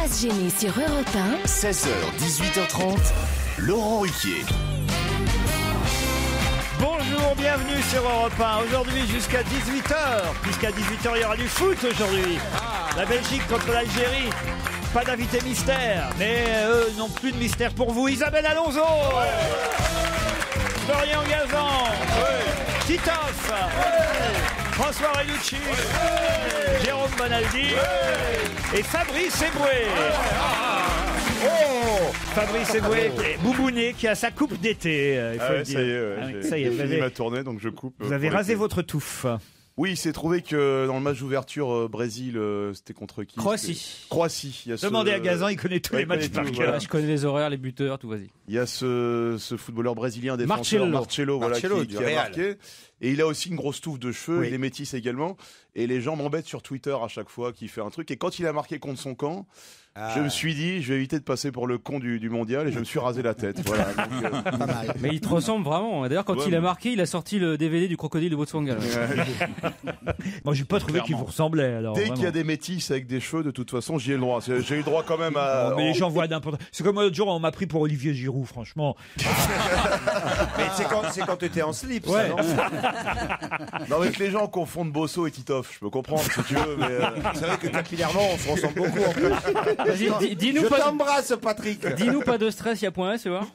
Pas gêné sur Europe 1. 16h, 18h30, Laurent Ruquier. Bonjour, bienvenue sur Europe 1. Aujourd'hui jusqu'à 18h, puisqu'à 18h il y aura du foot aujourd'hui. La Belgique contre l'Algérie. Pas d'invité mystère, mais eux n'ont plus de mystère pour vous. Isabelle Alonso, Florian Gazan, Titoff, François Renucci, Jérôme Bonaldi et Fabrice Eboué. Fabrice Eboué, Boubounet qui a sa coupe d'été. Il faut le dire. Ça y est, vous j'ai avez, fini ma tournée, donc je coupe. vous avez rasé votre touffe. Oui, il s'est trouvé que dans le match d'ouverture Brésil, c'était contre qui? Croatie. Croatie. Il y a Demandez à Gazan, il connaît tous les matchs par cœur. voilà. Je connais les horaires, les buteurs, tout, vas-y. Il y a ce footballeur brésilien défenseur Marcelo. voilà, Marcelo, qui du a Real. marqué. Et il a aussi une grosse touffe de cheveux, Oui. il est métis également. Et les gens m'embêtent sur Twitter à chaque fois qu'il fait un truc. Et quand il a marqué contre son camp, je me suis dit, je vais éviter de passer pour le con du mondial et je me suis rasé la tête. Voilà, donc, Pas mal. Mais il te ressemble vraiment. D'ailleurs, quand Ouais, il a mais- marqué, il a sorti le DVD du crocodile de Botswana. Moi, j'ai pas trouvé qu'il Clairement. vous ressemblait. Alors, dès vraiment. qu'il y a des métis avec des cheveux, de toute façon, j'y ai le droit. J'ai eu le droit quand même à. Non, mais les gens voient n'importe. C'est comme l'autre jour, on m'a pris pour Olivier Giroud, franchement. Mais c'est quand tu étais en slip, ça, non? Non, mais que les gens confondent Bosso et Titoff, je peux comprendre si tu veux, mais. C'est vrai que capillairement, on se ressemble beaucoup en plus. Vas-y, dis-nous Je pas, t'embrasse, Patrick. dis-nous pas de stress, il y a point S, tu vois.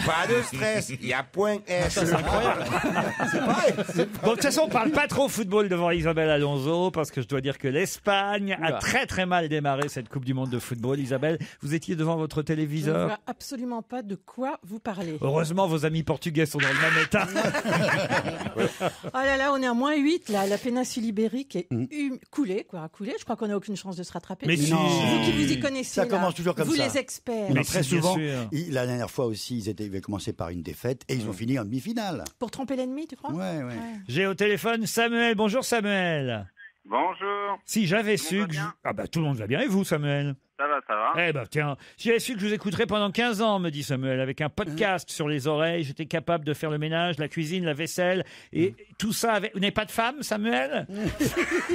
Pas de stress, il y a point S. Ça, c'est incroyable. C'est pareil. Bon, de toute façon, on parle pas trop football devant Isabelle Alonso, parce que je dois dire que l'Espagne a Oula. très très mal démarré cette Coupe du Monde de football. Isabelle, vous étiez devant votre Je ne téléviseur. vois absolument pas de quoi vous parlez. Heureusement, vos amis portugais sont dans le même état. Oh là là, on est à -8, là. La péninsule ibérique est coulée, quoi. Coulée. Je crois qu'on n'a aucune chance de se rattraper. Mais si. Vous qui vous y connaissez, Ça là, commence toujours comme vous ça. les experts. Mais Très si, bien souvent, sûr. la dernière fois aussi, ils avaient commencé par une défaite et ils ont fini en demi-finale. Pour tromper l'ennemi, tu crois? Ouais. J'ai au téléphone Samuel. Bonjour Samuel. Bonjour, Si j'avais Tout le su monde que... va bien Ah bah tout le monde va bien. Et vous Samuel? ça va, ça va. Eh ben tiens, si j'avais su que je vous écouterais pendant 15 ans, me dit Samuel, avec un podcast sur les oreilles, j'étais capable de faire le ménage, la cuisine, la vaisselle, et tout ça avec... Vous n'avez pas de femme, Samuel?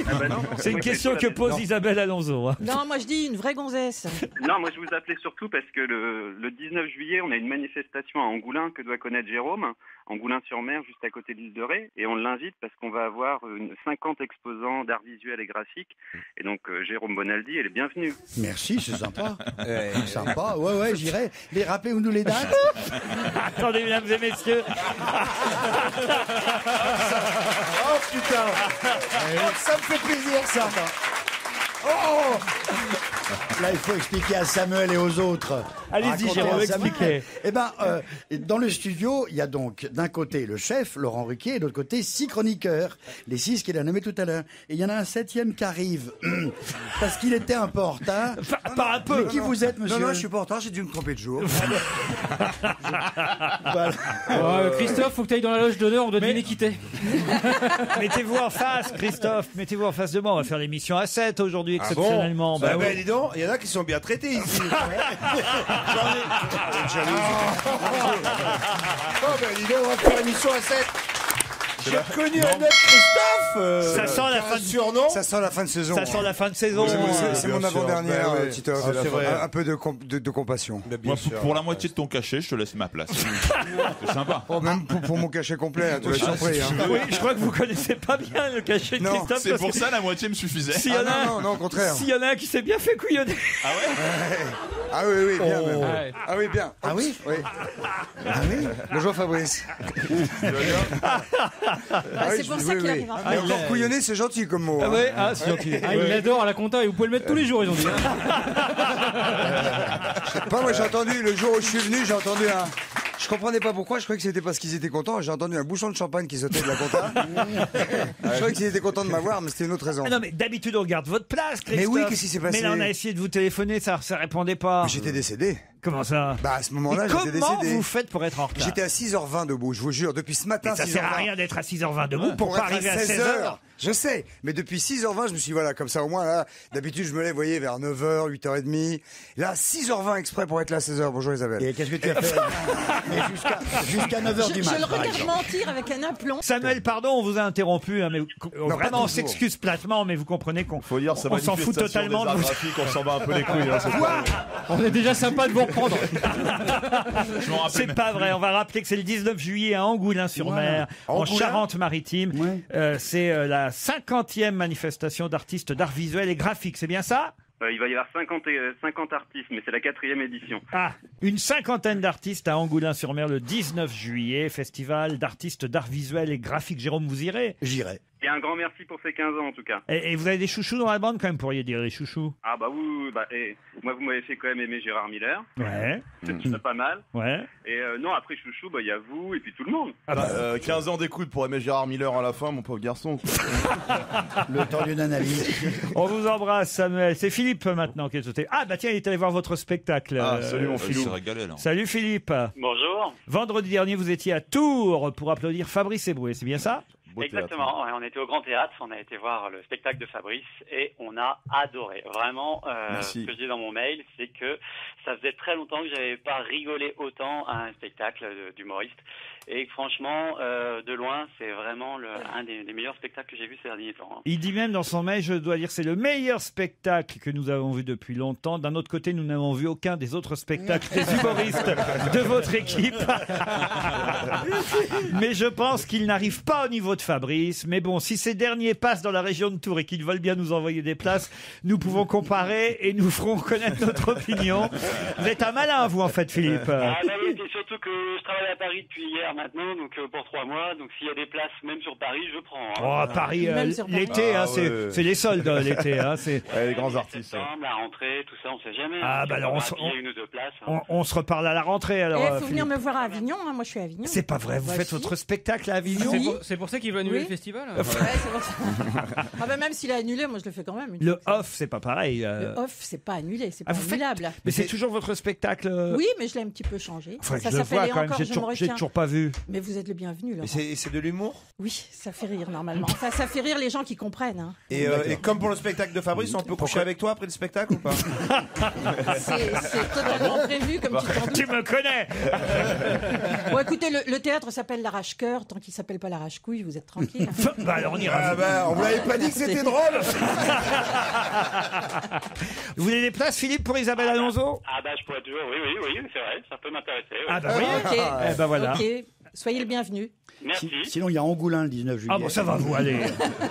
Ah bah non, C'est une moi, question je que voulais pose surtout Isabelle Alonso. Hein. Non, moi je dis une vraie gonzesse. Non, moi je vous appelais surtout parce que le 19 juillet, on a une manifestation à Angoulins que doit connaître Jérôme, Angoulins-sur-Mer, juste à côté de l'île de Ré, et on l'invite parce qu'on va avoir 50 exposants d'art visuel et graphique, et donc Jérôme Bonaldi, elle est bienvenue. Merci, c'est sympa. Sympa, ouais, j'irai. Mais rappelez-nous les dates. Attendez, mesdames et messieurs. Oh putain. Ça me fait plaisir, ça. Oh. Là, il faut expliquer à Samuel et aux autres. Allez-y, Racontez Jérôme, à Samuel. expliquez. Eh ben, dans le studio, il y a donc d'un côté le chef, Laurent Ruquier, et de l'autre côté 6 chroniqueurs. Les 6 qu'il a nommés tout à l'heure. Et il y en a un 7e qui arrive. Parce qu'il était un peu en retard. Pas un peu. Mais qui vous êtes, monsieur? Non, je suis pas en retard, j'ai dû me tromper de jour. Voilà. Christophe, faut que tu ailles dans la loge d'honneur, on doit deviner qui t'es. Mettez-vous en face, Christophe. Mettez-vous en face de moi. On va faire l'émission à 7 aujourd'hui, Ah exceptionnellement. bon? Bah oui. Dis donc, il y en a qui sont bien traités ici. Oh ben dis donc, on va faire l'émission à 7. J'ai reconnu un autre Christophe. Ça sent la qui a fin un de- surnom. Ça sent la fin de saison. Ça sent la fin de saison. C'est mon bien sûr. avant-dernière, Ben ouais. Titoff. Ah, c'est vrai. Un peu de compassion. Ben, bien Moi, sûr. pour la moitié de ton cachet, je te laisse ma place. C'est sympa. Oh, même pour mon cachet complet, hein, tu vas être surpris. Hein. Oui, je crois que vous connaissez pas bien le cachet de Non, Christophe. C'est parce pour que ça la moitié me suffisait. S'il y en a, non, au contraire. s'il y en a un qui s'est bien fait couillonner. Ah oui, bien même. Ouais. Ah oui, bien. Ah oui? Oui. Ah oui? Bonjour Fabrice. Ah, c'est pour ça qu'il arrive en retard. Et encore couillonner, c'est gentil comme mot. Ah hein. ouais, ah, c'est gentil. Ah, il l'adore à la compta et vous pouvez le mettre tous les jours, ils ont dit. Pas moi, j'ai entendu, le jour où je suis venu, j'ai entendu un... Je comprenais pas pourquoi, je croyais que c'était parce qu'ils étaient contents. J'ai entendu un bouchon de champagne qui sautait de la compta. Je croyais qu'ils étaient contents de m'avoir, mais c'était une autre raison. Ah non, mais d'habitude, on garde votre place, Christophe. Mais oui, qu'est-ce qui s'est passé? Mais là, on a essayé de vous téléphoner, ça répondait pas. J'étais décédé. Comment ça? Bah, à ce moment-là, Mais j'étais décédé. Comment vous faites pour être en retard? J'étais à 6h20 debout, je vous jure, depuis ce matin. Mais ça 6h20. sert à rien d'être à 6h20 debout pour pas être arriver à 16h. 16h. Je sais, mais depuis 6h20, je me suis dit, voilà, comme ça au moins, là, d'habitude, je me lève, vous voyez, vers 9h, 8h30. Là, 6h20 exprès pour être là à 16h. Bonjour Isabelle. Et qu'est-ce que tu as fait jusqu'à 9h du Je matin le regarde mentir avec un aplomb. Samuel, pardon, on vous a interrompu, hein, mais vraiment, pas on toujours. s'excuse platement, mais vous comprenez qu'on Faut dire, ça on s'en fout totalement de vous. On s'en bat un peu les couilles. Hein, On est déjà sympa de vous reprendre. Je m'en rappelle C'est même. pas vrai. On va rappeler que c'est le 19 juillet à Angoulins-sur-Mer, en Angoulins Charente-Maritime. Ouais. C'est la 50e manifestation d'artistes d'art visuel et graphique. C'est bien ça? Il va y avoir 50 artistes, mais c'est la 4e édition. Ah, une 50aine d'artistes à Angoulins-sur-Mer le 19 juillet. Festival d'artistes d'art visuel et graphique. Jérôme, vous irez? J'irai. Et un grand merci pour ces 15 ans en tout cas. Et vous avez des chouchous dans la bande quand même, pourriez dire, les chouchous? Ah bah oui, et moi vous m'avez fait quand même aimer Gérard Miller. Ouais. C'est déjà pas mal. Ouais. Et non, après chouchou, il y a vous et puis tout le monde. 15 ans d'écoute pour aimer Gérard Miller à la fin, mon pauvre garçon. Le temps d'une analyse. On vous embrasse, Samuel. C'est Philippe maintenant qui est sauté. Ah bah tiens, il est allé voir votre spectacle. Ah, salut mon Il Philou. s'est régalé, là. Salut Philippe. Bonjour. Vendredi dernier, vous étiez à Tours pour applaudir Fabrice Eboué, c'est bien ça? Beau Exactement, ouais, on était au Grand Théâtre, on a été voir le spectacle de Fabrice et on a adoré. Vraiment, Merci. ce que je dis dans mon mail, c'est que ça faisait très longtemps que j'avais pas rigolé autant à un spectacle d'humoriste. Et franchement, de loin, c'est vraiment un des meilleurs spectacles que j'ai vu ces derniers temps. Hein. Il dit même dans son mail, je dois dire, c'est le meilleur spectacle que nous avons vu depuis longtemps. D'un autre côté, nous n'avons vu aucun des autres spectacles des humoristes de votre équipe. Mais je pense qu'il n'arrive pas au niveau de Fabrice. Mais bon, si ces derniers passent dans la région de Tours et qu'ils veulent bien nous envoyer des places, nous pouvons comparer et nous ferons connaître notre opinion. Vous êtes un malin, vous, en fait, Philippe. Ah bah oui, et surtout que je travaille à Paris depuis hier maintenant, donc pour 3 mois. Donc s'il y a des places, même sur Paris, je prends. Hein. Oh, Paris, Même sur Paris. l'été, Ah, hein, ouais. c'est les soldes, l'été. Hein, c'est... Ouais, les grands artistes. Septembre, la rentrée, tout ça, on sait jamais. Ah, hein. bah alors, Il y a une ou deux places. Hein. On se reparle à la rentrée, alors. Il faut Philippe. venir me voir à Avignon, hein, moi je suis à Avignon. C'est pas vrai, vous Bah, faites si. votre spectacle à Avignon? C'est pour ça qu'il veut annuler Oui. le festival? Ouais, c'est pour ça. Ah bah même s'il a annulé, moi je le fais quand même. Le off, c'est pas pareil. Le off, c'est pas annulé, c'est pas vous faites- annulable. Mais c'est toujours votre spectacle. Oui, mais je l'ai un petit peu changé. Faudrait que Ça je le s'appelle voie Et quand même, encore, j'ai je me j'ai retiens. toujours pas vu. Mais vous êtes le bienvenu, Laurent. C'est de l'humour. Oui, ça fait rire normalement. Enfin, ça fait rire les gens qui comprennent. Hein. Et comme pour le spectacle de Fabrice, on peut coucher avec toi après le spectacle ou pas? C'est totalement prévu, comme tu t'en doutes. Tu me connais. Bon, écoutez, le théâtre s'appelle l'Arrache-Cœur. Tant qu'il s'appelle pas l'Arrache-Couille, vous êtes tranquille. Bah alors on ira. Ah bah, on vous l'avait pas dit que c'était drôle. Vous voulez des places, Philippe, pour Isabelle Alonso? Ah bah je pourrais toujours, oui, c'est vrai, ça peut m'intéresser. Oui. Ah bah oui. Ok. Eh ben voilà. Ok. Soyez le bienvenu. Merci. Sinon, il y a Angoulins le 19 juillet. Ah bon, ça va, vous, allez.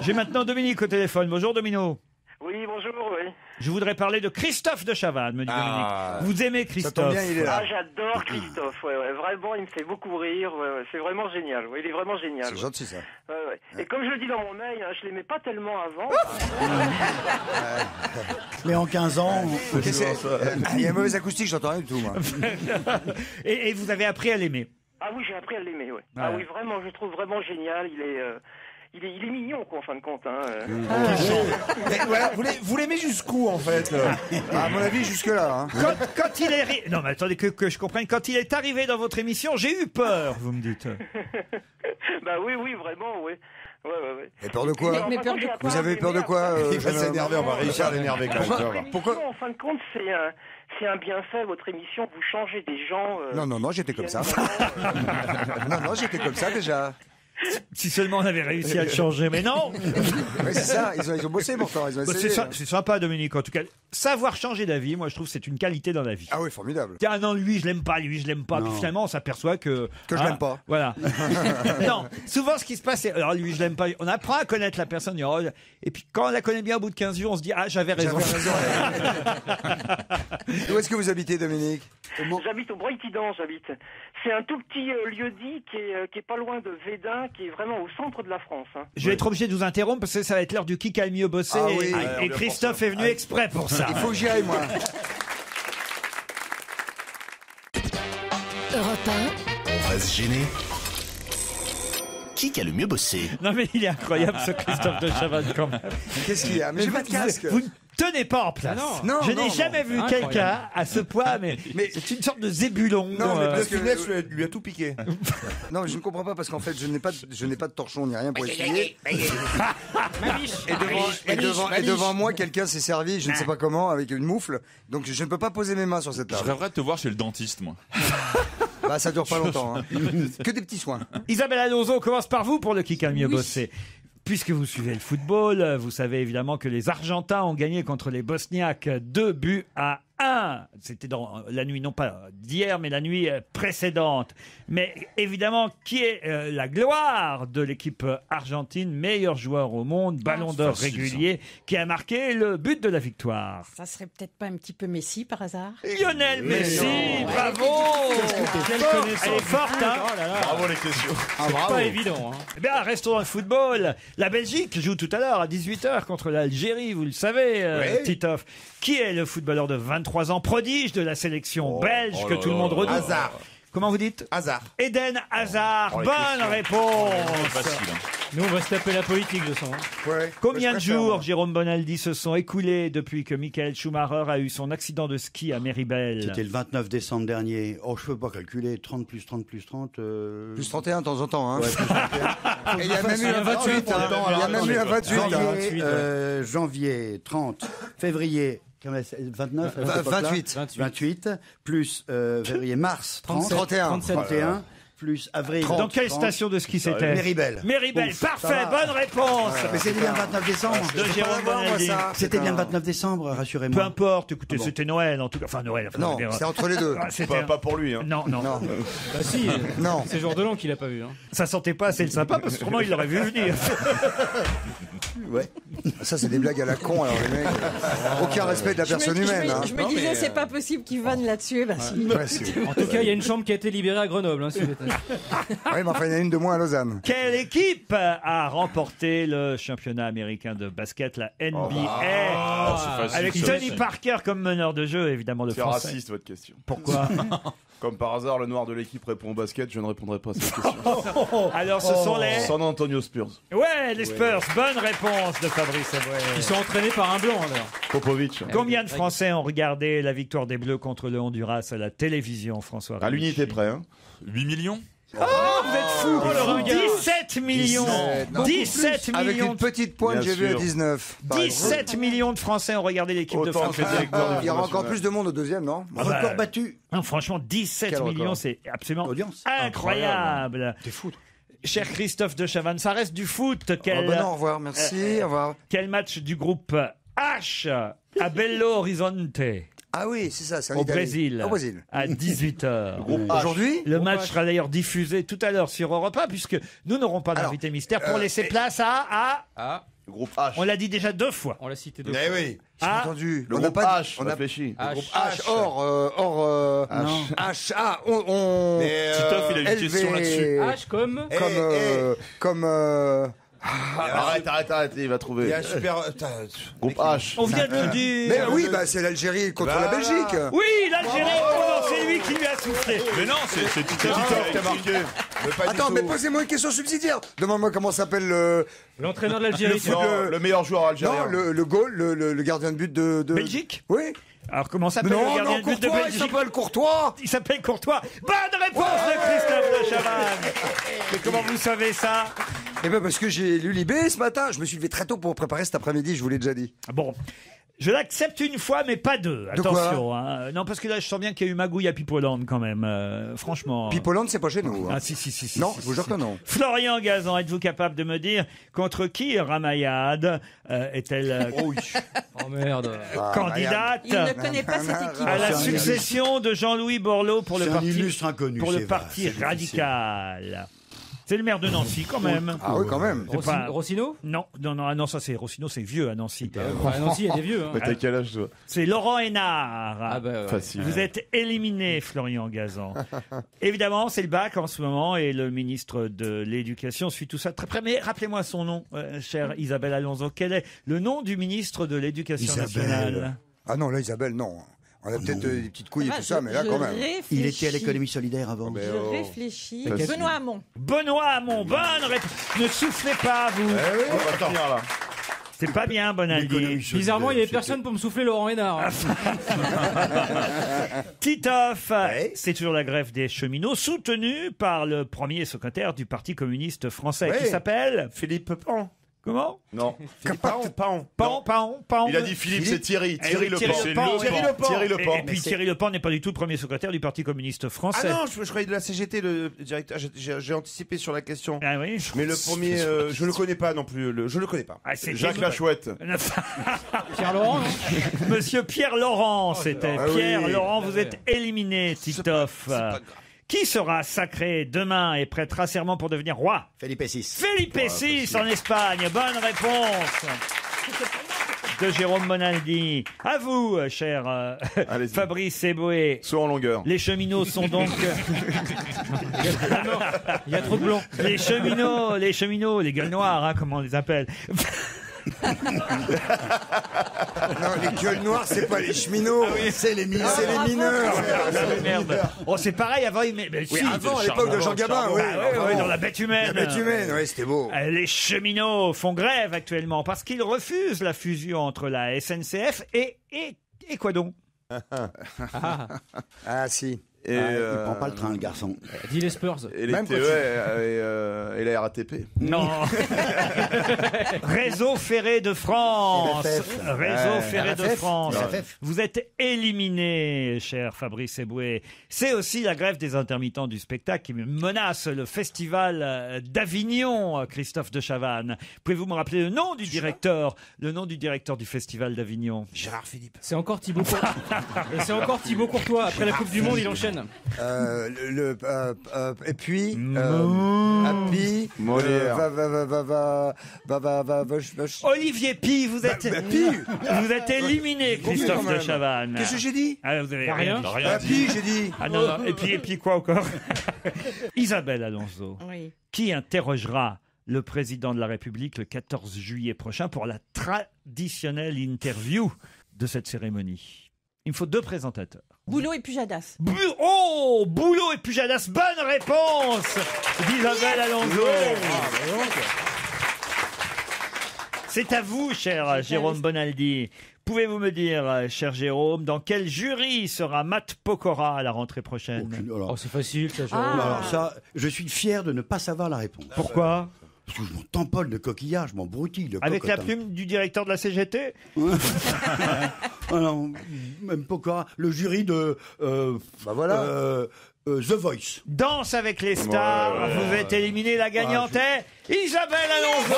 J'ai maintenant Dominique au téléphone. Bonjour, Domino. Oui, bonjour, oui. Je voudrais parler de Christophe de Chavannes, me dit Ah. Dominique. Vous aimez Ça tombe Christophe? bien, il est là. Ah, j'adore Christophe, vraiment, il me fait beaucoup rire, c'est vraiment génial, il est vraiment génial. C'est gentil ça. Et comme je le dis dans mon mail, hein, je l'aimais pas tellement avant. Mais en 15 ans, Il y a une mauvaise acoustique, j'entends rien du tout, moi. Et vous avez appris à l'aimer. Ah oui, j'ai appris à l'aimer, ouais. Ah. Ah oui, vraiment, je le trouve vraiment génial, il est mignon, quoi, en fin de compte. Hein. Mais voilà, vous l'aimez jusqu'où en fait? À mon avis, jusque-là. Hein. Quand il est... Non, mais attendez que je comprenne. Quand il est arrivé dans votre émission, j'ai eu peur, vous me dites. Bah oui, vraiment, oui. Ouais. Et peur de quoi? Mais peur de quoi? Vous avez eu peur de quoi Il va s'énerver, on va réussir à l'énerver quand même. tu vas voir. Pourquoi en fin de compte, c'est un bienfait, votre émission, vous changez des gens... Non, j'étais comme ça. Non, j'étais comme ça déjà. Si seulement on avait réussi à le changer, mais non. Oui, c'est ça, ils ont bossé pourtant, ils ont essayé. C'est sympa, Dominique, en tout cas. Savoir changer d'avis, moi je trouve que c'est une qualité dans la vie. Ah oui, formidable. Ah non, lui je l'aime pas, lui je l'aime pas. Puis finalement on s'aperçoit que je l'aime pas. Voilà. Non, souvent ce qui se passe, c'est alors lui je l'aime pas. On apprend à connaître la personne, et puis quand on la connaît bien au bout de 15 jours, on se dit ah j'avais raison. Où est-ce que vous habitez, Dominique? J'habite au Broïtidan, C'est un tout petit lieu-dit qui est pas loin de Védin, qui est vraiment au centre de la France. Hein. Je vais être obligé de vous interrompre parce que ça va être l'heure du qui a le mieux bossé. Ah oui. Et Christophe est venu exprès pour ça. Il faut que j'y aille, moi. Europe 1, On va se gêner. Qui a le mieux bossé? Non mais il est incroyable ce Christophe de Chavannes quand même. Qu'est-ce qu'il y a? Mais j'ai pas de casque. tenez pas en place. Non, Je n'ai non, jamais vu Incroyable. quelqu'un à ce point, mais c'est une sorte de zébulon. Non, mais Le parce que- funeste lui a tout piqué. Non, mais je ne comprends pas parce qu'en fait, je n'ai pas de torchon ni rien pour essuyer. Et devant moi, quelqu'un s'est servi, je ne sais pas comment, avec une moufle. Donc je ne peux pas poser mes mains sur cette Je table. rêverais de te voir chez le dentiste, moi. Bah, ça dure pas longtemps. Hein. Que des petits soins. Isabelle Alonso, on commence par vous pour le qui a le mieux bossé. Puisque vous suivez le football, vous savez évidemment que les Argentins ont gagné contre les Bosniaques 2-1. C'était dans la nuit, non pas d'hier, mais la nuit précédente. Mais évidemment, qui est la gloire de l'équipe argentine, meilleur joueur au monde, ballon d'or facile, régulier, qui a marqué le but de la victoire? Ça serait peut-être pas un petit peu Messi par hasard? Lionel Messi, bravo! Quelle connaissance. Elle est forte, hein? Oh là là. Bravo les questions. C'est pas évident. Hein. Eh bien, restons dans le football. La Belgique joue tout à l'heure à 18h contre l'Algérie, vous le savez, Titoff. Qui est le footballeur de 23 ans, prodige de la sélection belge que tout le monde redoute? Hazard. Comment vous dites? Hazard. Eden Hazard. les Bonne questions. réponse. Facile. Hein. Nous, on va se taper la politique, je sens. Ouais. Combien de Je préfère, jours, moi. Jérôme Bonaldi, se sont écoulés depuis que Michael Schumacher a eu son accident de ski à Méribel? C'était le 29 décembre dernier. Oh, je peux pas calculer. 30 plus 30 plus 30. Plus 31 de temps en temps. Hein. Ouais, plus 31. Et il y a même eu un 28. hein. Il y a même eu un 28. hein. Janvier, janvier 30, février 29, 28. 28, plus février, mars 30, 31. 31, plus avril. Dans quelle 30, station de ski c'était? Méribel. Méribel, Ouf, parfait, ça va. bonne réponse. Mais c'était bien le 29 décembre. De Jérôme Bonaldi. C'était bien le 29 décembre, Peu rassurez-moi. importe, écoutez, c'était Noël en tout cas. Enfin, Noël. Enfin, Non, je veux dire, c'est entre les deux. c'était Pas pour lui. Hein. Non, non, Non. Bah si, Non. c'est jour de l'an qu'il a pas vu. Hein. ça sentait pas assez le sympa parce que autrement il l'aurait vu venir. Ouais. Ça, c'est des blagues à la con, alors les mecs. Aucun respect de la personne humaine. hein. Je me disais, c'est pas possible qu'ils vannent là-dessus. Bah, si. Ouais, c'est- En tout cas, il y a une chambre qui a été libérée à Grenoble. Hein, si vous êtes- Oui, mais enfin, il y en a une de moins à Lausanne. Quelle équipe a remporté le championnat américain de basket, la NBA, c'est facile, avec ça, Tony c'est- Parker comme meneur de jeu, évidemment le C'est français. raciste votre question. Pourquoi? Comme par hasard, le noir de l'équipe répond au basket, je ne répondrai pas à cette question. Alors ce sont les... San Antonio Spurs. Ouais, les Spurs, bonne réponse de Fabrice Eboué. Ils sont entraînés par un blanc, alors. Popovic. Combien de Français ont regardé la victoire des Bleus contre le Honduras à la télévision, François À l'unité près. Hein. 8 millions? Oh, vous êtes fous! le regard. 17 millions! 17 Avec millions! une petite pointe, Bien j'ai vu à sûr. 19. par exemple. 17 millions de Français ont regardé l'équipe de Autant France. que les électeurs du Il y aura Front encore National. plus de monde au deuxième, non Ah bah, Record battu. non, franchement, 17 Quel millions, record. c'est absolument Audience. incroyable. T'es fou. Cher Christophe de Chavannes, ça reste du foot. Quel, Au revoir, merci, au revoir. quel match du groupe H à Belo Horizonte, Ah oui, c'est ça, c'est en au Italie. Brésil, Au Brésil. à 18h? Aujourd'hui Le match sera d'ailleurs diffusé tout à l'heure sur Europe 1, puisque nous n'aurons pas d'invité mystère pour laisser place à... Ah, Le groupe H. On l'a dit déjà 2 fois. on l'a cité deux Eh fois. oui. J'ai Ah, entendu. Le On n'a groupe pas H, on a réfléchis. H. groupe H, or, H, ah, on. Mais, Titoff, il a une LV, question là-dessus. H comme... Comme, Arrête, il va trouver. Il y a un super. Groupe H. on vient de le dire. Mais oui, bah c'est l'Algérie contre la Belgique. Oui, l'Algérie, oh, c'est lui qui lui a soufflé. Mais non, c'est Titoff Qui a marqué. Attends, mais posez-moi une question subsidiaire. Demande-moi comment s'appelle le. L'entraîneur de l'Algérie. Le- Non, le meilleur joueur algérien. Non, le goal, le gardien de but de. Belgique. Oui. Alors comment s'appelle le Non, gardien non, de but de Courtois, il Belgique? s'appelle Courtois. Il s'appelle Courtois. Bonne réponse de Christophe de Chavannes. Mais comment vous savez ça? Eh ben parce que j'ai lu Libé ce matin. Je me suis levé très tôt pour préparer cet après-midi. Je vous l'ai déjà dit. Bon. Je l'accepte une fois, mais pas deux. De quoi Attention. Hein. Non, parce que là, je sens bien qu'il y a eu magouille à Pipoland quand même. Franchement. Pipoland, c'est pas chez nous. hein. Ah, si. Non, si, je vous jure si. que non. Florian Gazan, êtes-vous capable de me dire contre qui Ramayad est-elle Oh merde. candidate Il ne connaît pas cette équipe. à la C'est un succession de Jean-Louis Borloo pour le C'est un parti, illustre inconnu. pour le c'est parti vrai, c'est difficile. radical? C'est le maire de Nancy quand même. Ah oui, quand même. C'est pas- Rossino Non, ça c'est Rossino, c'est vieux à Nancy. À Nancy, il y a des vieux. Hein. Mais t'as quel âge toi C'est Laurent Hénard. Ah bah, ouais. Facile. Vous êtes éliminé, Florian Gazan. Évidemment, c'est le bac en ce moment et le ministre de l'Éducation suit tout ça de très près. Mais rappelez-moi son nom, chère Isabelle Alonso. Quel est le nom du ministre de l'Éducation Isabelle. nationale? Ah non, là, Isabelle, non. On a peut-être des petites couilles et tout ça, mais là, quand même. Il était à l'économie solidaire avant. Je réfléchis. Facile. Benoît Hamon. Benoît Hamon, bonne réponse. Ne soufflez pas, vous. On va finir là. C'est pas bien, Bonaldi. Bizarrement, il n'y avait personne pour me souffler Laurent Hénard. hein. Titoff, c'est toujours la grève des cheminots, soutenue par le premier secrétaire du Parti communiste français, qui s'appelle Philippe Pan. Comment? Non. Philippe Pan. Pan. Il a dit Philippe, c'est Thierry. Thierry Le Pan. Thierry Le Pan. Et puis Thierry Le Pan n'est pas du tout le premier secrétaire du Parti communiste français. Ah non, je croyais de la CGT, le directeur. J'ai anticipé sur la question. Ah oui. Mais le premier, je le connais pas non plus. Je le connais pas. Ah, c'est Jacques Lachouette. Pierre Laurent, non? Monsieur Pierre Laurent, c'était. Ah oui. Pierre Laurent, vous êtes éliminé, Titoff. Qui sera sacré demain et prêtera serment pour devenir roi? Felipe VI. Felipe VI en Espagne. Bonne réponse de Jérôme Bonaldi. À vous, cher Fabrice Eboué. Saut en longueur. Les cheminots sont donc... Il y a trop de blanc. Les cheminots, les gueules noires, hein, comme on les appelle. Non, les gueules noires, c'est pas les cheminots, c'est les mineurs. C'est les mineurs. Merde. Oh, c'est pareil avant. Mais Oui, si, avant, à l'époque de Jean Gabin, oui. dans la bête humaine. La bête humaine, oui, c'était beau. Les cheminots font grève actuellement parce qu'ils refusent la fusion entre la SNCF et quoi donc? Ah, si. Et il prend pas le train, le garçon. Dis les Spurs. Et les TER et la RATP. Non. Réseau ferré de France. Réseau ferré de France. Vous êtes éliminé, cher Fabrice Eboué. C'est aussi la grève des intermittents du spectacle qui menace le festival d'Avignon, Christophe de Chavannes. Pouvez-vous me rappeler le nom du directeur du festival d'Avignon? Gérard Philippe. C'est encore Thibaut Courtois. Et c'est encore Thibaut Courtois. Après la Coupe du Monde, il enchaîne. Et puis, Olivier Pi, vous êtes éliminé, Christophe de Chavannes. Qu'est-ce que j'ai dit? Vous avez rien. Pi, j'ai dit. Ah non. Et puis quoi encore? Isabelle Alonso, qui interrogera le président de la République le 14 juillet prochain pour la traditionnelle interview de cette cérémonie. Il me faut 2 présentateurs. Boulot et Pujadas. Boulot et Pujadas, bonne réponse d'Isabelle Alonso. C'est à vous, cher Jérôme Bonaldi. Pouvez-vous me dire, cher Jérôme, dans quel jury sera Matt Pokora à la rentrée prochaine? Oh, c'est facile, ça, Jérôme. Alors ça, je suis fier de ne pas savoir la réponse. Pourquoi? Parce que je m'en tamponne de coquillage, je m'en broutille de Avec la cocotin. plume du directeur de la CGT? Ah non, même Pokora, le jury de The Voice. Danse avec les stars, vous êtes éliminé, la gagnante est Isabelle Alonso.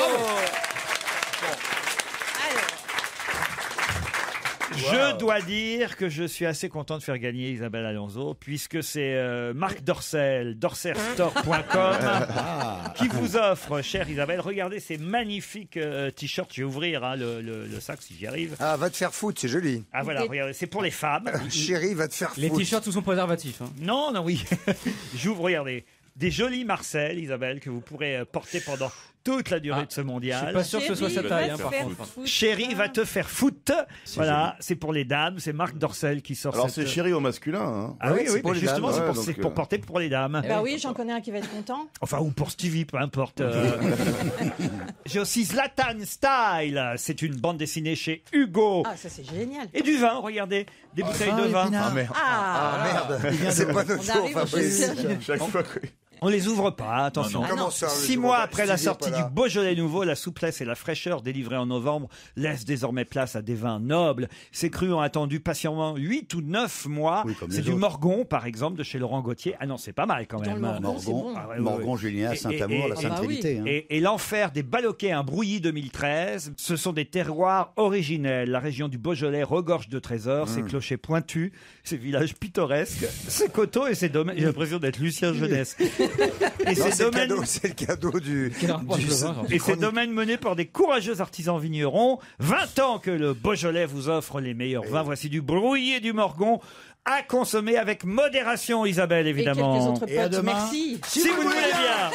Je dois dire que je suis assez content de faire gagner Isabelle Alonso, puisque c'est Marc Dorcel, dorselstore.com, qui vous offre, chère Isabelle, regardez ces magnifiques t-shirts. Je vais ouvrir le sac si j'y arrive. Ah, va te faire foutre, c'est joli. Ah voilà, regardez, c'est pour les femmes. Chérie, va te faire foutre. Les t-shirts sous son préservatif. Hein. Non, oui. J'ouvre, regardez. Des jolis Marcel, Isabelle, que vous pourrez porter pendant toute la durée de ce mondial. Je suis pas sûr que ce soit sa taille, par contre. Chérie va te faire foot. Voilà, c'est pour les dames. C'est Marc Dorcel qui sort. Alors c'est chérie au masculin. Hein. Ah oui, c'est pour les justement, dames. c'est pour porter pour les dames. Bah oui, j'en connais un qui va être content. Enfin, ou pour Stevie, peu importe. J'ai aussi Zlatan Style. C'est une bande dessinée chez Hugo. Ah, ça c'est génial. Et du vin, regardez. Des bouteilles de vin. Ah merde. Merde, c'est pas notre tour, Fabrice. Chaque fois. On les ouvre pas, attention. Comment ça, 6 mois après la sortie du Beaujolais nouveau, la souplesse et la fraîcheur délivrées en novembre laissent désormais place à des vins nobles. Ces crus ont attendu patiemment 8 ou 9 mois. Oui, comme c'est les du autres. Morgon, par exemple, de chez Laurent Gauthier. Ah non, c'est pas mal quand Dans même. le Morgon, c'est bon. Ah ouais, Morgon, ouais. Julien, Saint-Amour, la bah Sainte-Trinité. oui. hein. Et l'enfer des Baloquets, un Brouilly 2013, ce sont des terroirs originels. La région du Beaujolais regorge de trésors, ses clochers pointus, ses villages pittoresques, ses coteaux et ses domaines. J'ai l'impression d'être Lucien Jeunesse. Et Non, ces c'est le domaines, cadeau, c'est le cadeau du. et ces domaines menés par des courageux artisans vignerons. 20 ans que le Beaujolais vous offre les meilleurs vins. Voici du Brouilly et du Morgon à consommer avec modération, Isabelle, évidemment. Et quelques autres Et à potes, demain. merci. Si vous le voulez bien.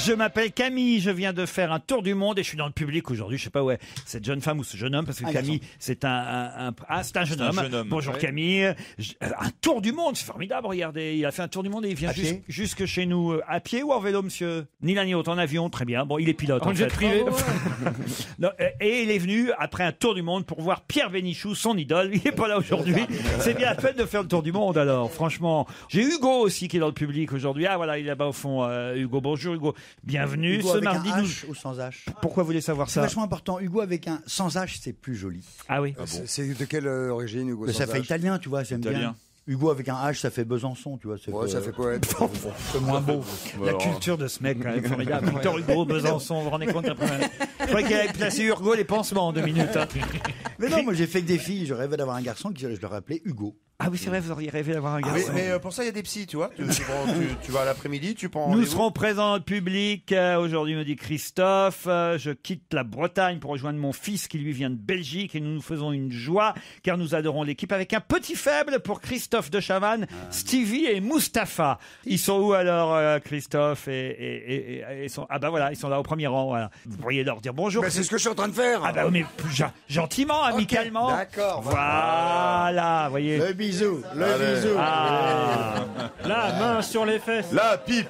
Je m'appelle Camille, je viens de faire un tour du monde et je suis dans le public aujourd'hui. Je sais pas où est cette jeune femme ou ce jeune homme, parce que Camille, c'est c'est un jeune homme. Bonjour ouais. Camille. Un tour du monde, c'est formidable, regardez. Il a fait un tour du monde et il vient jusque chez nous. À pied ou en vélo, monsieur? Ni l'un ni l'autre, en avion, très bien. Bon, il est pilote en fait. Privé. Non, et il est venu après un tour du monde pour voir Pierre Bénichou, son idole. Il est pas là aujourd'hui. C'est bien la peine de faire le tour du monde alors, franchement. J'ai Hugo aussi qui est dans le public aujourd'hui. Ah voilà, il est là-bas au fond. Hugo, bonjour Hugo. Bienvenue. Hugo Ce avec mardi, un H ou sans H? Pourquoi vous voulez savoir C'est ça? vachement important. Hugo avec un sans H, c'est plus joli. Ah oui. C'est de quelle origine, Hugo? Ça fait italien, tu vois, j'aime bien. Hugo avec un H, ça fait Besançon, tu vois. Ça fait poète. C'est moins beau. La culture de ce mec, quand même, formidable. Victor Hugo, Besançon, vous vous rendez compte après? Je croyais qu'il avait placé Hugo les pansements en 2 minutes. Hein. Mais non, moi j'ai fait que des filles. Je rêvais d'avoir un garçon je leur appelais Hugo. Ah oui, c'est vrai, vous auriez rêvé d'avoir un garçon. Mais pour ça, il y a des psys, tu vois. Tu vas à l'après-midi, tu prends. Nous serons présents dans le public. Aujourd'hui, me dit Christophe. Je quitte la Bretagne pour rejoindre mon fils qui lui vient de Belgique et nous nous faisons une joie car nous adorons l'équipe avec un petit faible pour Christophe de Chavannes, Stevie et Mustapha. Ils sont où alors, Christophe et ils sont, ah bah voilà, ils sont là au premier rang. Voilà. Vous pourriez leur dire bonjour. C'est ce que je suis en train de faire. Ah bah mais gentiment, amicalement. D'accord. Voilà, vous voyez. Le bisou, le bisou. Ah. La main sur les fesses. La pipe.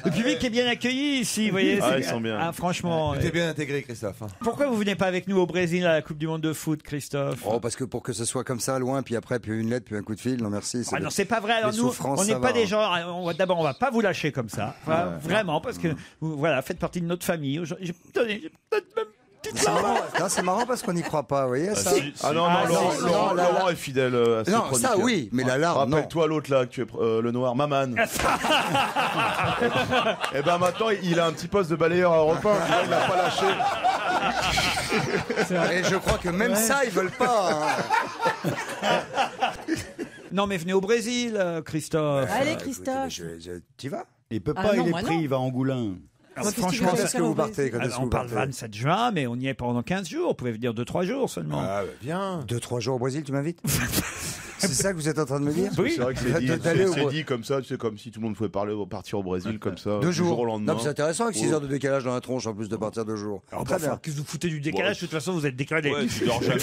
Le public est bien accueilli ici, vous voyez. Ah, ils sont bien. Ah, franchement. T'es bien intégré, Christophe. Pourquoi vous venez pas avec nous au Brésil à la Coupe du Monde de foot, Christophe? Oh, parce que pour que ce soit comme ça, loin, puis après, puis une lettre, puis un coup de fil, non merci. Ah non, c'est pas vrai. Alors les nous, souffrances, on n'est ça pas va. des gens. D'abord, on va pas vous lâcher comme ça, vraiment, parce que voilà, faites partie de notre famille. J'ai peut-être même. C'est marrant. Non, c'est marrant parce qu'on n'y croit pas, vous voyez ça. Ah non, Laurent est fidèle à ses Non, chroniques. ça oui, mais la larme, non. Rappelle-toi l'autre là, tu es le noir, Maman. Et ben maintenant, il a un petit poste de balayeur à Europe 1, tu vois, il l'a pas lâché. Et je crois que même ça, ils veulent pas. Non, mais venez au Brésil, Christophe. Allez, Christophe. Tu vas? Il peut Ah pas, non, il est moi pris, non. il va à Angoulin. Alors, Qu'est-ce que tu franchement, veux Quand est-ce que vous partez? on parle 27 juin, mais on y est pendant 15 jours. Vous pouvez venir 2-3 jours seulement. Ah, bah, viens. 2-3 jours au Brésil, tu m'invites? C'est ça que vous êtes en train de me dire? Oui. C'est vrai que c'est dit, D'aller au- c'est dit comme ça, tu sais, comme si tout le monde pouvait partir au Brésil comme ça, 2 du jour jours. au lendemain. Non, mais c'est intéressant avec 6 heures de décalage dans la tronche en plus de partir 2 jours. Alors, Très bien. qu'est-ce que vous foutez du décalage? De toute façon, vous êtes décalé. Ouais, tu dors jamais.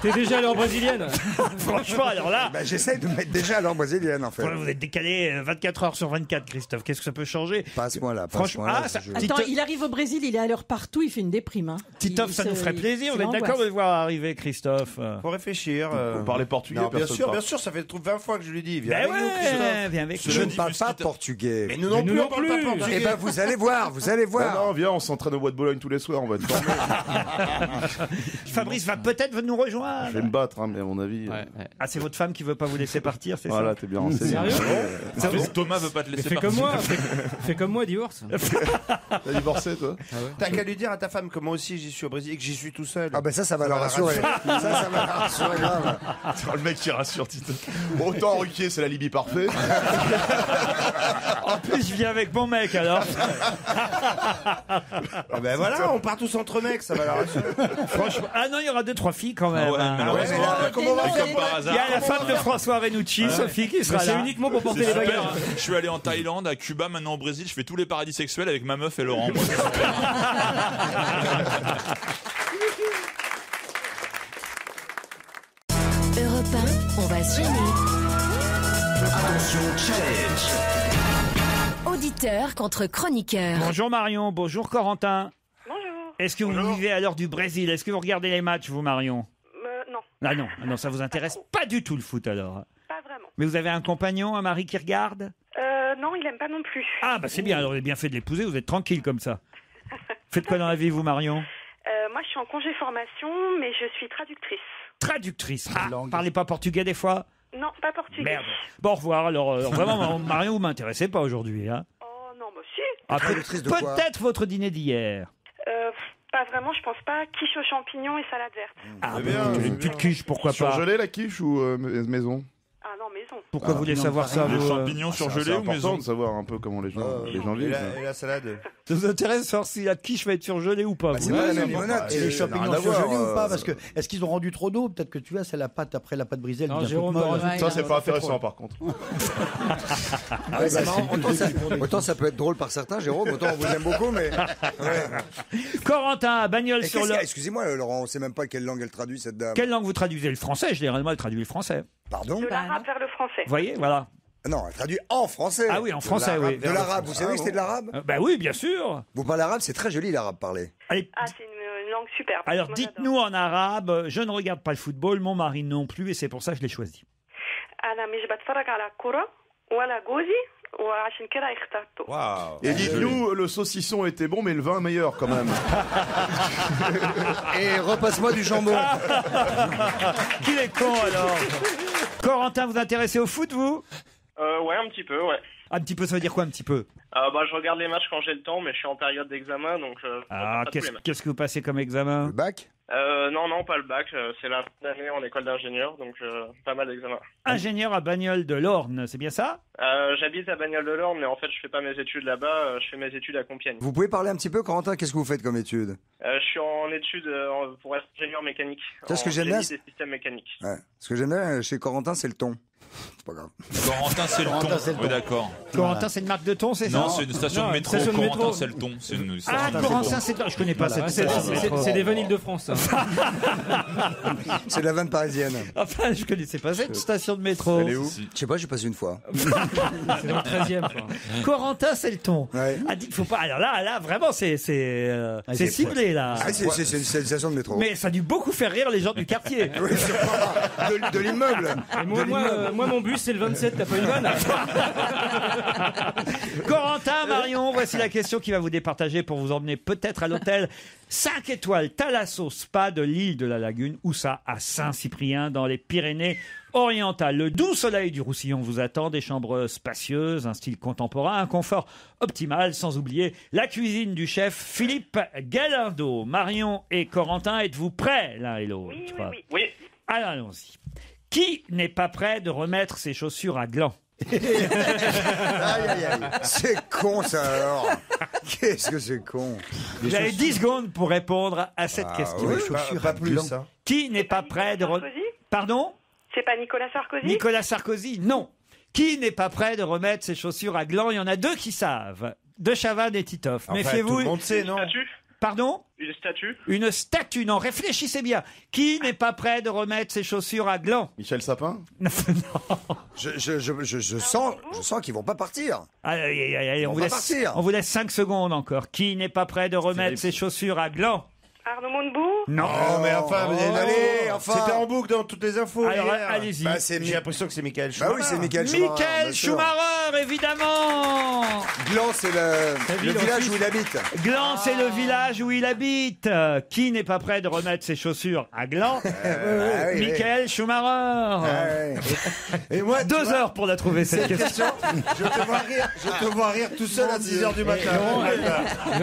T'es déjà allé en brésilienne. Franchement, alors là, Bah, j'essaie de me mettre déjà à l'heure brésilienne en fait. vous êtes décalé 24 heures sur 24, Christophe. Qu'est-ce que ça peut changer? Passe-moi là. Franchement, passe-moi là, ça- Attends, il arrive au Brésil, il est à l'heure partout, il fait une déprime. Hein. Titoff, ça nous ferait plaisir. Vous êtes d'accord de le voir arriver, Christophe? Faut réfléchir. Vous parlez portugais, Non, bien personne sûr, parle. bien sûr, ça fait 20 fois que je lui dis. Viens Ben avec nous, Christophe. ouais, viens avec Je nous. ne parle pas portugais. Mais nous non plus, on parle pas portugais. Eh ben vous allez voir, vous allez Ah voir. non, viens, on s'entraîne au bois de Bologne tous les soirs, on va être formés. Fabrice va peut-être nous rejoindre. Je vais me battre, hein, mais à mon avis. Ah, c'est votre femme qui veut pas vous laisser partir, c'est Voilà, ça? t'es bien renseigné. Sérieux? Thomas veut pas te laisser Fais partir. comme moi. Fais comme moi, divorce. T'as divorcé, toi? T'as qu'à lui dire à ta femme que moi aussi j'y suis au Brésil et que j'y suis tout seul. Ah ben ça va la rassurer. Ça va la rassurer grave. Le mec qui rassure Tito. Bon, autant Ruquier, c'est la Libye parfaite. En plus, je viens avec mon mec alors. Ah ben voilà, on part tous entre mecs, ça va la rassurer. Franchement, ah non, il y aura 2-3 filles quand même. Ah ouais, hein. malheureusement. mais là, comment on va Et faire comme par Il hasard. y a la femme de François Renucci, Sophie, qui sera C'est là. uniquement pour porter C'est les super. bagages. Je suis allé en Thaïlande, à Cuba, maintenant au Brésil. Je fais tous les paradis sexuels avec ma meuf et Laurent. Moi, c'est super. Europe 1, on va se gêner. Attention, challenge. Auditeur contre chroniqueur. Bonjour Marion, bonjour Corentin. Bonjour. Est-ce que vous vivez à l'heure du Brésil? Est-ce que vous regardez les matchs, vous Marion? Non, Ah non, ça vous intéresse pas du tout le foot alors. pas vraiment. Mais vous avez un compagnon, un mari qui regarde? Non, il aime pas non plus. Ah bah c'est bien, alors vous avez bien fait de l'épouser, vous êtes tranquille comme ça. Faites quoi dans la vie vous Marion? Moi, je suis en congé formation, mais je suis traductrice. Traductrice. Ah, parlez pas portugais des fois? Non, pas portugais. Merde. Bon, au revoir. Alors, vraiment, Marion, vous m'intéressez pas aujourd'hui. Hein. Oh non, bah si. Ah, Traductrice de quoi? peut-être votre dîner d'hier. Pas vraiment, je pense pas. Quiche aux champignons et salade verte. Ah, bien, une petite quiche, pourquoi pas? Surgelé la quiche ou maison? Ah non, maison. Pourquoi vous voulez non, savoir ça Les vous, champignons C'est surgelés ou important maison? de savoir un peu comment les gens vivent. Et la salade. Ça vous intéresse de savoir si la quiche va être surgelée ou pas? Bah, vous c'est pas la même limonade. Et les Ça n'a champignons rien à voir, surgelés ou pas? Parce que est-ce qu'ils ont rendu trop d'eau? Peut-être que tu vois, c'est la pâte après la pâte brisée. Elle Non, devient Jérôme, toute molle. rajoute- Ça, c'est pas intéressant par contre. Ah ouais, c'est marrant. Autant ça peut être drôle par certains, Jérôme, autant on vous aime beaucoup, mais... Corentin à Bagnols-sur-Loire. Excusez-moi, Laurent, on sait même pas quelle langue elle traduit, cette dame. Quelle langue vous traduisez? Le français, généralement, elle traduit le français. Pardon? De l'arabe vers le français. Vous voyez, voilà. Non, elle traduit en français. Ah oui, en français, oui. De l'arabe, vous savez que c'est de l'arabe? Bah oui, bien sûr. Vous parlez arabe, c'est très joli l'arabe parlé. Allez. Ah, c'est une langue superbe. Alors Moi, dites-nous en arabe, je ne regarde pas le football, mon mari non plus, et c'est pour ça que je l'ai choisi. أنا مش بتفرج على الكرة ولا جوزي وعشان كده اخترته. Et dites-nous, le saucisson était bon, mais le vin meilleur quand même. Et repasse-moi du jambon. Qu'il est con alors. Corentin, vous intéressez au foot, vous? Ouais, un petit peu, ouais. Un petit peu, ça veut dire quoi un petit peu? Je regarde les matchs quand j'ai le temps, mais je suis en période d'examen, donc... Ah, qu'est-ce que vous passez comme examen? Le bac? Non, pas le bac. C'est la fin d'année en école d'ingénieur, donc pas mal d'examens. Ingénieur à Bagnols-de-l'Orne, c'est bien ça? J'habite à Bagnols-de-l'Orne, mais en fait, je fais pas mes études là-bas. Je fais mes études à Compiègne. Vous pouvez parler un petit peu, Corentin, qu'est-ce que vous faites comme études? Je suis en études pour être ingénieur mécanique. Ce que j'aime bien, des systèmes mécaniques. Ouais. Ce que j'aime bien chez Corentin, c'est le ton. C'est pas grave. Corentin, c'est le ton. Oui, d'accord. Corentin, c'est une marque de thon, c'est ça? Non, c'est une station de métro. Corentin, c'est le ton. Ah, Corentin, c'est... Je connais pas cette station de métro. C'est des vannes Île-de-France. C'est de la vanne parisienne. Enfin, je connaissais pas cette station de métro. Elle est où? Je sais pas, j'ai passé une fois. C'est dans le 13e. Corentin, c'est le ton. Ouais. A dit qu'il faut pas... Alors là, vraiment, c'est ciblé, là. Ah, c'est une station de métro. Mais ça a dû beaucoup faire rire les gens du quartier. Oui, de l'immeuble. Moi, mon bus, c'est le 27, t'as pas une vanne? Corentin, Marion, voici la question qui va vous départager pour vous emmener peut-être à l'hôtel 5 étoiles Thalasso Spa de l'île de la Lagune, ou ça, à Saint-Cyprien, dans les Pyrénées-Orientales. Le doux soleil du Roussillon vous attend, des chambres spacieuses, un style contemporain, un confort optimal, sans oublier la cuisine du chef Philippe Galindo. Marion et Corentin, êtes-vous prêts l'un et l'autre? Oui. Alors, allons-y. Qui n'est pas prêt de remettre ses chaussures à gland? Aïe, aïe, aïe. C'est con, ça, alors. Qu'est-ce que c'est con. Vous avez 10 secondes pour répondre à cette question. Oui, les chaussures pas plus. Hein. Qui n'est pas prêt de Pardon? C'est pas Nicolas Sarkozy? Nicolas Sarkozy, non. Qui n'est pas prêt de remettre ses chaussures à gland? Il y en a deux qui savent. De Chavannes et Titoff. Enfin, Méfiez-vous. tout le monde sait, non? Pardon? Une statue? Une statue, non. Réfléchissez bien. Qui n'est pas prêt de remettre ses chaussures à gland? Michel Sapin? Non. Je sens qu'ils vont pas partir. Allez, on vous laisse 5 secondes encore. Qui n'est pas prêt de remettre ses chaussures à gland? Arnaud Montebourg? Non. Oh, mais enfin, allez, enfin. C'était en boucle dans toutes les infos. Alors, hier. allez-y. Bah, j'ai l'impression que c'est Michael Schumacher. Bah oui, c'est Michael Schumacher. Michael Schumacher, évidemment. Gland, c'est le village où il habite. Gland, c'est le village où il habite. Qui n'est pas prêt de remettre ses chaussures à gland? Michael Schumacher. Et moi, 2 heures pour la trouver, cette question. Je te vois rire tout seul à 6h du matin.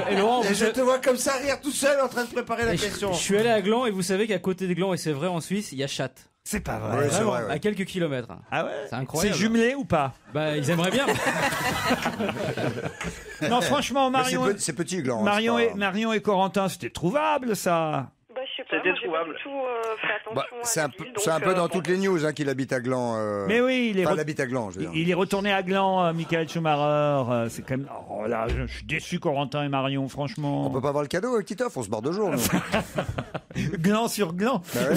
Et Laurent, je te vois comme ça rire tout seul en train de préparer la question. Je suis allé à Gland et vous savez qu'à côté de Gland, et c'est vrai en Suisse, il y a Châtes. C'est pas vrai. Ouais, Vraiment, c'est vrai, ouais. à quelques kilomètres. Ah ouais? C'est incroyable. C'est jumelé ou pas? Bah, ils aimeraient bien. Non, franchement, Marion. C'est petit, Gland. Marion et Corentin, c'était trouvable, ça. Bah, je sais pas, moi, j'ai pas du tout fait attention c'est à un la ville, c'est un donc, peu dans bon. toutes les news qu'il habite à Gland. Mais oui, il habite à Gland, je veux dire. Il est retourné à Gland, Michael Schumacher. C'est quand même. Oh là, je suis déçu, Corentin et Marion, franchement. On peut pas avoir le cadeau avec Titoff, on se barre 2 jours. Gland sur Gland. Bah ouais.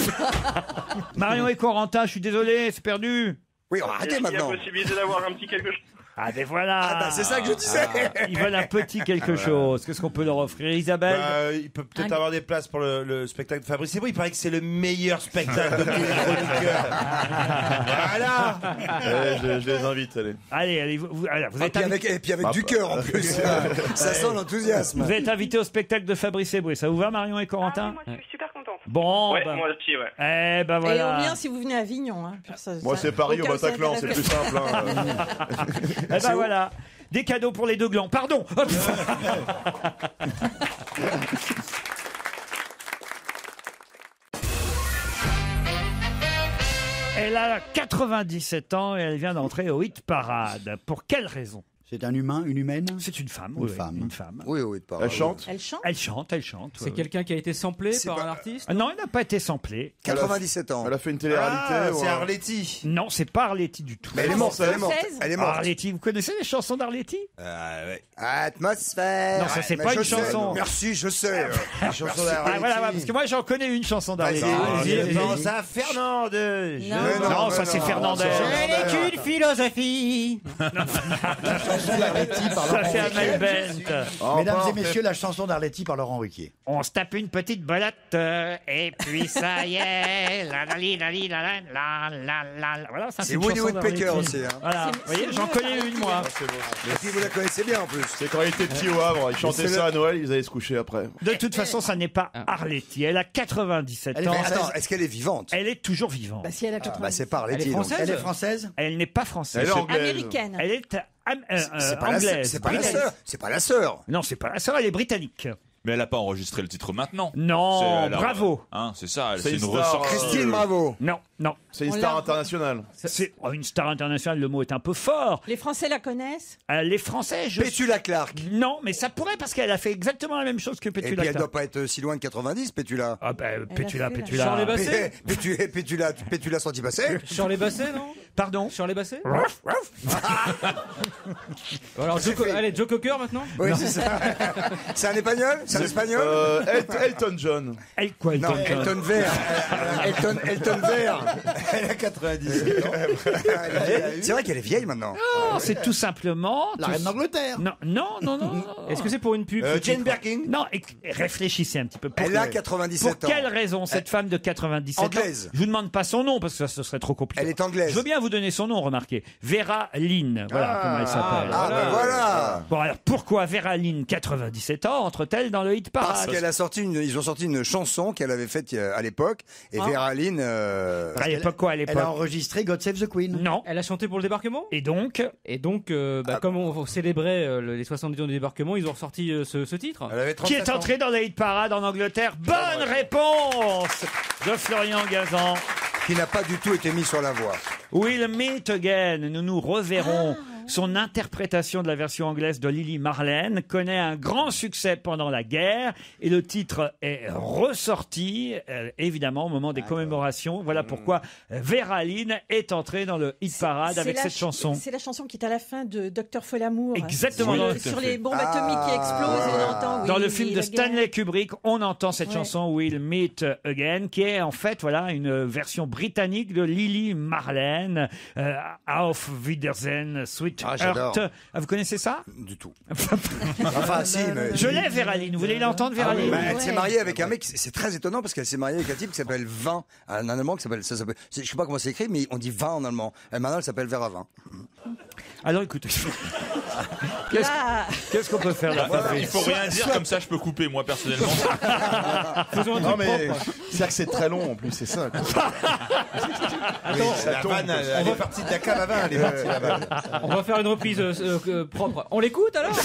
Marion et Corentin, je suis désolé, c'est perdu. Oui, arrêtez maintenant. Il y a possibilité d'avoir un petit quelque chose. Ah ben voilà. Ah bah c'est ça que je disais. Ils veulent un petit quelque chose. Qu'est-ce qu'on peut leur offrir, Isabelle? Il peut peut-être avoir des places pour le spectacle de Fabrice Eboué. Il paraît que c'est le meilleur spectacle de tous les chroniqueurs. Voilà. Je les invite, allez. Allez, vous êtes Et puis avec du cœur en plus. Ça sent l'enthousiasme. Vous êtes invité au spectacle de Fabrice Eboué. Ça vous va, Marion et Corentin? Moi, je suis super contente. Bon, Ouais, bah, moi aussi, ouais. eh ben Et voilà. au mien, si vous venez à Avignon. Hein, Moi, c'est Paris au Bataclan, c'est plus simple. Eh ben voilà. Des cadeaux pour les 2 glands. Pardon. Hop. Elle a 97 ans et elle vient d'entrer au hit parade. Pour quelle raison? C'est un humain, une humaine? C'est une femme. Une Oui, femme. une femme. Oui, oui, pas. Elle chante? Elle chante? Elle chante, elle chante. C'est quelqu'un qui a été samplé par un artiste? Non, elle n'a pas été samplée. 97 ans. Elle a fait une télé-réalité. Ah, ou c'est un- Arletty. Non, c'est pas Arletty du tout. Mais elle est morte, elle est morte. Française Elle est morte. Arletty, vous connaissez les chansons d'Arletty? Ouais. Atmosphère. Non, ça, c'est Mais pas je une sais. chanson. Merci, je sais. La chanson Ah, d'Arletty. voilà, parce que moi j'en connais une chanson d'Arletty. Vas-y, Non, ça, Fernande. Non, ça c'est Fernandez. Je n'ai qu'une philosophie. La chanson d'Arletty par Ça Laurent c'est Ruquier. Amel Bent. Mesdames et messieurs, la chanson d'Arletty par Laurent Ruquier. On se tape une petite belote et puis ça y est. La la li, la li, la la la la la. Voilà, ça C'est une Woody chanson Woodpecker d'Arletty. aussi. Hein. Voilà, vous voyez, j'en connais une moi. Et puis vous la connaissez bien en plus. C'est quand il était petit au Havre, il chantait c'est ça à Noël, ils allaient se coucher après. De toute façon, ça n'est pas Arletty. Elle a 97 Elle est ans. française. Attends, est-ce qu'elle est vivante? Elle est toujours vivante. Bah, si elle a 80. Bah c'est pas Elle est Arletty. donc. française? Elle est française? Elle n'est pas française. Elle est anglaise. Américaine. Elle est C'est pas la sœur. anglaise. C'est pas la britannique. sœur. C'est pas la sœur. Non, c'est pas la sœur, elle est britannique. Mais elle a pas enregistré le titre maintenant. Non, Elle a- bravo. Hein, c'est ça, C'est c'est une une star. ressortie. Christine Bravo. Non, non. C'est une On star l'a- internationale. C'est une star internationale, le mot est un peu fort. Les Français la connaissent? Les Français, je... Pétula Clark. Non, mais ça pourrait parce qu'elle a fait exactement la même chose que Et Pétula. puis elle Clark. doit pas être si loin de 90, Pétula. Ah ben, Pétula, Elle a fait, Pétula. Charles Basset? Pétula sorti passé. Charles Basset, non? Pardon. Charles Basset? Rouf, rouf. Alors, allez, Joe Cocker maintenant? Oui, c'est ça. C'est un espagnol? C'est un espagnol? Elton John. Elle, quoi, Non, Elton John Elton Vert. Elton Vert. Elle a 97 ans. C'est vrai qu'elle est vieille maintenant. Non, c'est tout simplement... La reine d'Angleterre. Non, non, non, non. non. Est-ce que c'est pour une pub? ce Jane titre Birkin. Non, réfléchissez un petit peu. Elle a 97 ans. Pour quelle raison cette femme de 97 Anglaise. ans? Je vous demande pas son nom parce que ça ce serait trop compliqué. Elle est anglaise. Je veux bien vous donner son nom, remarquez. Vera Lynn. Voilà comment elle s'appelle. Ah, ben voilà. Bon alors pourquoi Vera Lynn, 97 ans, entre-t-elle dans le hit Parce parade? qu'elle a sorti ils ont sorti une chanson qu'elle avait faite à l'époque. Et Vera Lynn. À l'époque quoi, à l'époque? Elle a enregistré God Save the Queen. Non. Elle a chanté pour le débarquement? Et donc Comme on célébrait les 70 ans du débarquement, ils ont ressorti ce titre. Elle avait qui 37 est ans. entré dans le hit parade en Angleterre? Bonne réponse de Florian Gazan. Qui n'a pas du tout été mis sur la voie. We'll meet again. Nous nous reverrons. Son interprétation de la version anglaise de Lily Marlene connaît un grand succès pendant la guerre et le titre est ressorti évidemment au moment des commémorations. Voilà pourquoi Vera Lynn est entrée dans le hit parade avec cette chanson. C'est la chanson qui est à la fin de Docteur Folamour. Exactement. Sur les bombes atomiques qui explosent, on entend. Dans We'll le film meet de again. Stanley Kubrick, on entend cette Ouais. chanson We'll Meet Again, qui est en fait voilà une version britannique de Lily Marlene, Auf Wiedersehen, Sweetheart. j'adore. Ah, vous connaissez ça? Du tout. Enfin, si, mais. Je l'ai, Vera Lynn. Vous voulez l'entendre, Vera Lynn? Bah, elle Ouais. s'est mariée avec un mec, c'est très étonnant parce qu'elle s'est mariée avec un type qui s'appelle Vin, un allemand qui s'appelle, je sais pas comment c'est écrit, mais on dit Vin en allemand. Et maintenant, elle s'appelle Vera Vin. Alors écoutez, Là, qu'est-ce qu'on peut faire là, Il Fabrice? faut rien dire, comme ça je peux couper moi personnellement. Faisons un Non truc mais propre. c'est-à-dire que c'est très long en plus, c'est ça. quoi. La vanne, elle est partie de la cave à vin, elle est partie la vanne. On va faire une reprise propre. On l'écoute alors?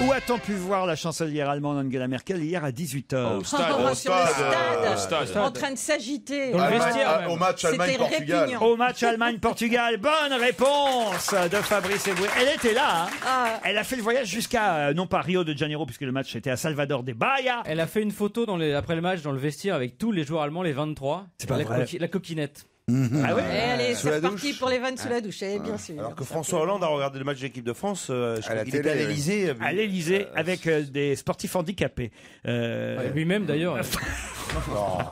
Où a-t-on pu voir la chancelière allemande Angela Merkel hier à 18h? Au stade, sur le stade, au stade. en train de s'agiter. Dans le Allemagne- vestiaire, même. au match C'était Allemagne-Portugal. répugnant. Au match Allemagne-Portugal, bonne réponse de Fabrice Eboué. Elle était là, hein. Ah. Elle a fait le voyage jusqu'à, non pas Rio de Janeiro, puisque le match était à Salvador de Bahia. Elle a fait une photo après le match dans le vestiaire avec tous les joueurs allemands, les 23. C'est pas vrai. La coquinette. Ah ouais? Allez, Sous la c'est reparti douche. pour les vannes sous la douche, bien sûr. Alors que François Hollande a regardé le match de l'équipe de France, je crois la qu'il télé, était à ouais. l'Elysée. À l'Elysée, avec des sportifs handicapés. Lui-même d'ailleurs.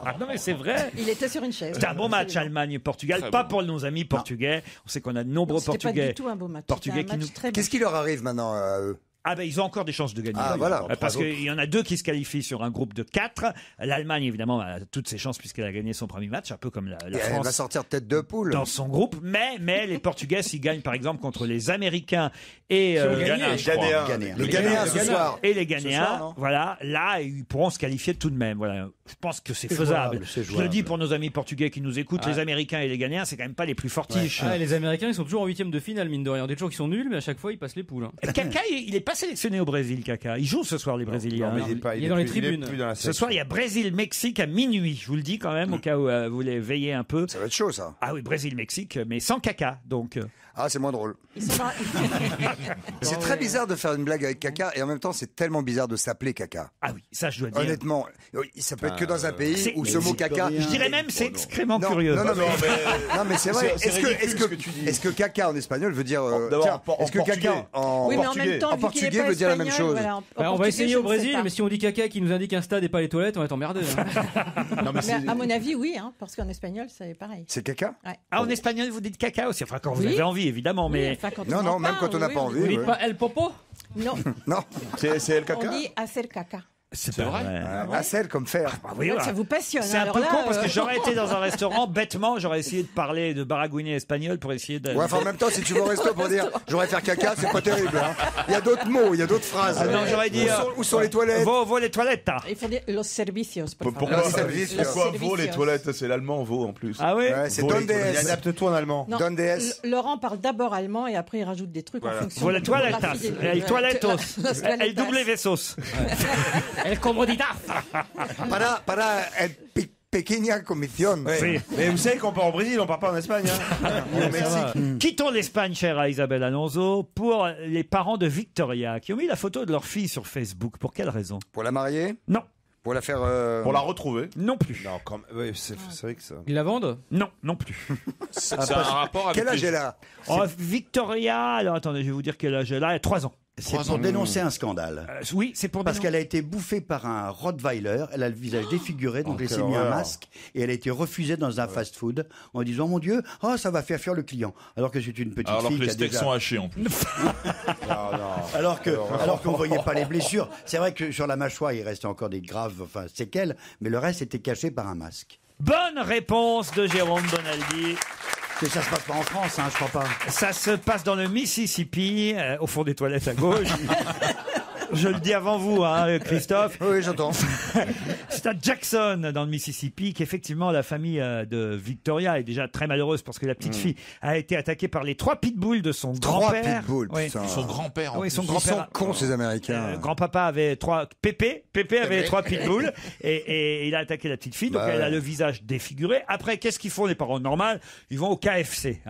Ah non mais c'est vrai. Il était sur une chaise. C'était un bon match Allemagne-Portugal, Très pas bon. pour nos amis portugais. On sait qu'on a de nombreux C'était pas portugais. du tout un beau match. Portugais C'était un qui match nous- très bon. Qu'est-ce qui leur arrive maintenant à eux? Ah ben ils ont encore des chances de gagner. Ah, voilà. Parce qu'il y en a 2 qui se qualifient sur un groupe de 4. L'Allemagne évidemment a toutes ses chances puisqu'elle a gagné son premier match, un peu comme la Et elle France va sortir tête de poule. dans son groupe. Mais les Portugais s'ils gagnent par exemple contre les Américains et Ils ont gagné, Ghana, je crois. Ghanéens. Les Ghanéens ce soir. et les Ce Ghanéens, soir, non voilà, là ils pourront se qualifier tout de même. Voilà, je pense que c'est faisable. jouable, c'est Je le jouable. dis pour nos amis portugais qui nous écoutent, Ah. les Américains et les Ghanéens, c'est quand même pas les plus fortiches. Ah, les Américains, ils sont toujours en 8e de finale, mine de rien. Des jours qui sont nuls, mais à chaque fois, ils passent les poules. hein. Kaka, il est pas sélectionné au Brésil, Kaka. Il joue ce soir, les Brésiliens. Non, mais il est dans les tribunes. Plus dans la Ce soir, il y a Brésil-Mexique à minuit. Je vous le dis quand même, au cas où vous voulez veiller un peu. Ça va être chaud, ça. Ah oui, Brésil-Mexique, mais sans Kaka, donc. Ah, c'est moins drôle. C'est très bizarre de faire une blague avec Kaka et en même temps, c'est tellement bizarre de s'appeler Kaka. Ah oui, ça je dois dire. Honnêtement, ça peut être que dans un pays où ce mot Kaka. Je dirais même c'est extrêmement curieux. Non, mais c'est vrai. Est-ce que Kaka en espagnol veut dire. Est-ce que Kaka en portugais veut dire la même chose? On va essayer au Brésil, mais si on dit Kaka qui nous indique un stade et pas les toilettes, on va être emmerdé. Mais à mon avis, oui, parce qu'en espagnol, c'est pareil. C'est Kaka? Ah, en espagnol, vous dites Kaka aussi. Enfin, quand vous avez envie, évidemment, mais. Non, même quand on n'a pas envie. Vous dites pas El Popo? Non. Non. C'est El Caca. On dit hacer caca. C'est vrai. Acel comme fer. Oui, Ça vous passionne. C'est un alors peu là, con parce que j'aurais été dans un restaurant, bêtement, j'aurais essayé de parler, de baragouiner espagnol pour essayer de. Ouais, enfin en même temps, si tu vas au resto pour dire j'aurais faire caca, c'est pas terrible. Hein. Il y a d'autres mots, il y a d'autres phrases. Ah non, j'aurais dit. Où sont les toilettes? Vos les toilettes. Il faut dire los servicios. Pourquoi vos les toilettes? C'est l'allemand vos en plus. Ah oui. C'est Donde es. Adapte-toi en allemand. Donde es. Laurent parle d'abord allemand et après il rajoute des trucs en fonction. Vos les toilettes. El toiletos. El double vesos. El comoditas. Para el pequeña comisión. Oui. Mais vous savez qu'on part au Brésil, on part pas en Espagne. Ni au Mexique. Quittons l'Espagne, chère à Isabelle Alonso, pour les parents de Victoria, qui ont mis la photo de leur fille sur Facebook. Pour quelle raison? Pour la marier? Non. Pour la faire. Pour la retrouver? Non plus. Non, oui, c'est vrai que ça. Ils la vendent? Non, non plus. C'est un rapport avec. Quel âge elle a? Victoria, alors attendez, je vais vous dire quel âge elle a. Elle a 3 ans. C'est pour dénoncer un scandale. Oui, c'est pour Parce qu'elle a été bouffée par un Rottweiler, elle a le visage défiguré, donc elle s'est mis un masque et elle a été refusée dans un fast-food en disant mon Dieu, ça va faire fuir le client. Alors que c'est une petite Alors fille que les qui a steaks déjà... sont hachés en plus. Alors qu'on voyait pas les blessures. C'est vrai que sur la mâchoire, il restait encore des graves séquelles, mais le reste était caché par un masque. Bonne réponse de Jérôme Bonaldi. Que ça se passe pas en France, je crois pas. Ça se passe dans le Mississippi, au fond des toilettes à gauche. Je le dis avant vous, Christophe. Oui, j'entends. C'est à Jackson, dans le Mississippi, qu'effectivement la famille de Victoria est déjà très malheureuse parce que la petite fille a été attaquée par les 3 pitbulls de son grand-père. 3 pitbulls, oui. putain. Son grand-père. Oui, son Ils grand-père. sont cons, ces Américains. Grand-papa avait 3. Pépé avait les 3 pitbulls et il a attaqué la petite fille, donc elle a le visage défiguré. Après, qu'est-ce qu'ils font les parents normaux? Ils vont au KFC.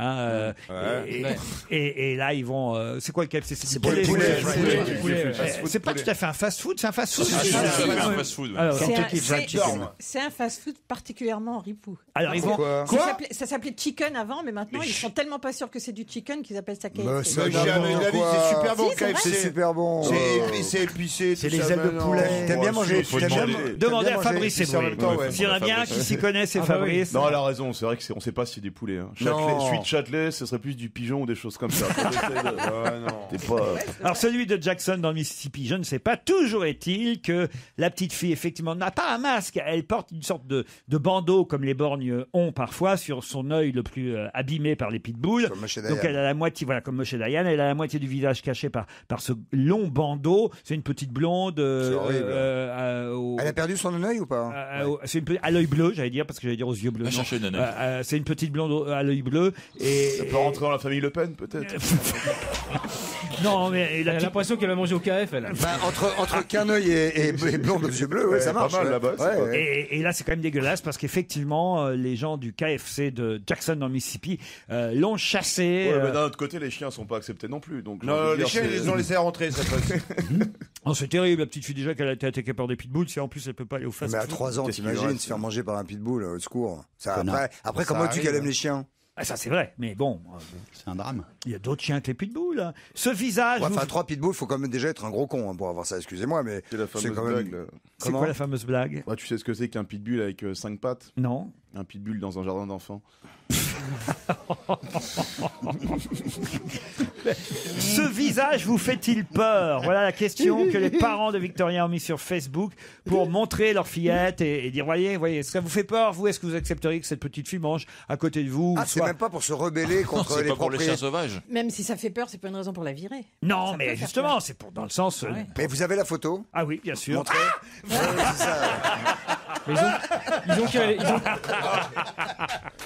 Et là, ils vont. C'est quoi le KFC? C'est pour les poulets. C'est pas tout à fait un fast-food, c'est un fast-food. un fast-food. C'est un fast-food particulièrement ripou. Alors ils vont. Ça s'appelait chicken avant, mais maintenant ils sont tellement pas sûrs que c'est du chicken qu'ils appellent ça KFC. C'est super bon, KFC. C'est super bon. C'est épicé. C'est les ailes de poulet. T'aimes bien manger? Demandez à Fabrice Eboué. S'il y en a bien qui s'y connaît, c'est Fabrice. Non, elle a raison. C'est vrai que on sait pas si c'est des poulets. Suite Châtelet, ce serait plus du pigeon ou des choses comme ça. Alors celui de Jackson dans le Mississippi, je ne sais pas. Toujours est-il que la petite fille effectivement n'a pas un masque. Elle porte une sorte de bandeau comme les borgnes ont parfois sur son œil le plus abîmé par les pitbulls. Donc elle a la moitié, voilà, comme Moshe Dayan, elle a la moitié du visage caché par ce long bandeau. C'est une petite blonde. Elle a perdu son œil ou pas? C'est à l'œil bleu, j'allais dire, parce que j'allais dire aux yeux bleus. C'est une petite blonde à l'œil bleu. Et ça peut rentrer dans la famille Le Pen, peut-être. Non, mais elle a l'impression qu'elle va manger au KF, elle. Entre qu'un œil et blond aux yeux bleus, ça marche. Pas mal là-bas. Et là, c'est quand même dégueulasse parce qu'effectivement, les gens du KFC de Jackson dans le Mississippi l'ont chassé. Ouais, mais d'un autre côté, les chiens sont pas acceptés non plus. Donc, non, les chiens, ils les ont laissés rentrer, cette fois-ci. Oh, c'est terrible, la petite fille déjà qu'elle a été attaquée par des pitbulls. Si en plus elle peut pas aller au fast-food. Mais à 3 ans, t'imagines se faire manger par un pitbull, au secours. Après comment dis-tu qu'elle aime les chiens? Ah, ça c'est vrai, mais bon, c'est un drame. Il y a d'autres chiens que les pitbulls. Hein. Ce visage. Enfin, 3 pitbulls, faut quand même déjà être un gros con pour avoir ça. Excusez-moi, mais c'est la fameuse blague. C'est quoi la fameuse blague? Tu sais ce que c'est qu'un pitbull avec 5 pattes? Non. Un pitbull dans un jardin d'enfants. Ce visage vous fait-il peur? Voilà la question que les parents de Victoria ont mis sur Facebook pour montrer leur fillette et dire voyez, ça vous fait peur, vous? Est-ce que vous accepteriez que cette petite fille mange à côté de vous? C'est même pas pour se rebeller contre les pour les chiens sauvages. Même si ça fait peur, c'est pas une raison pour la virer. Non, mais justement, c'est dans le sens. Mais vous avez la photo? Ah oui, bien sûr. Montrez. C'est ça. Mais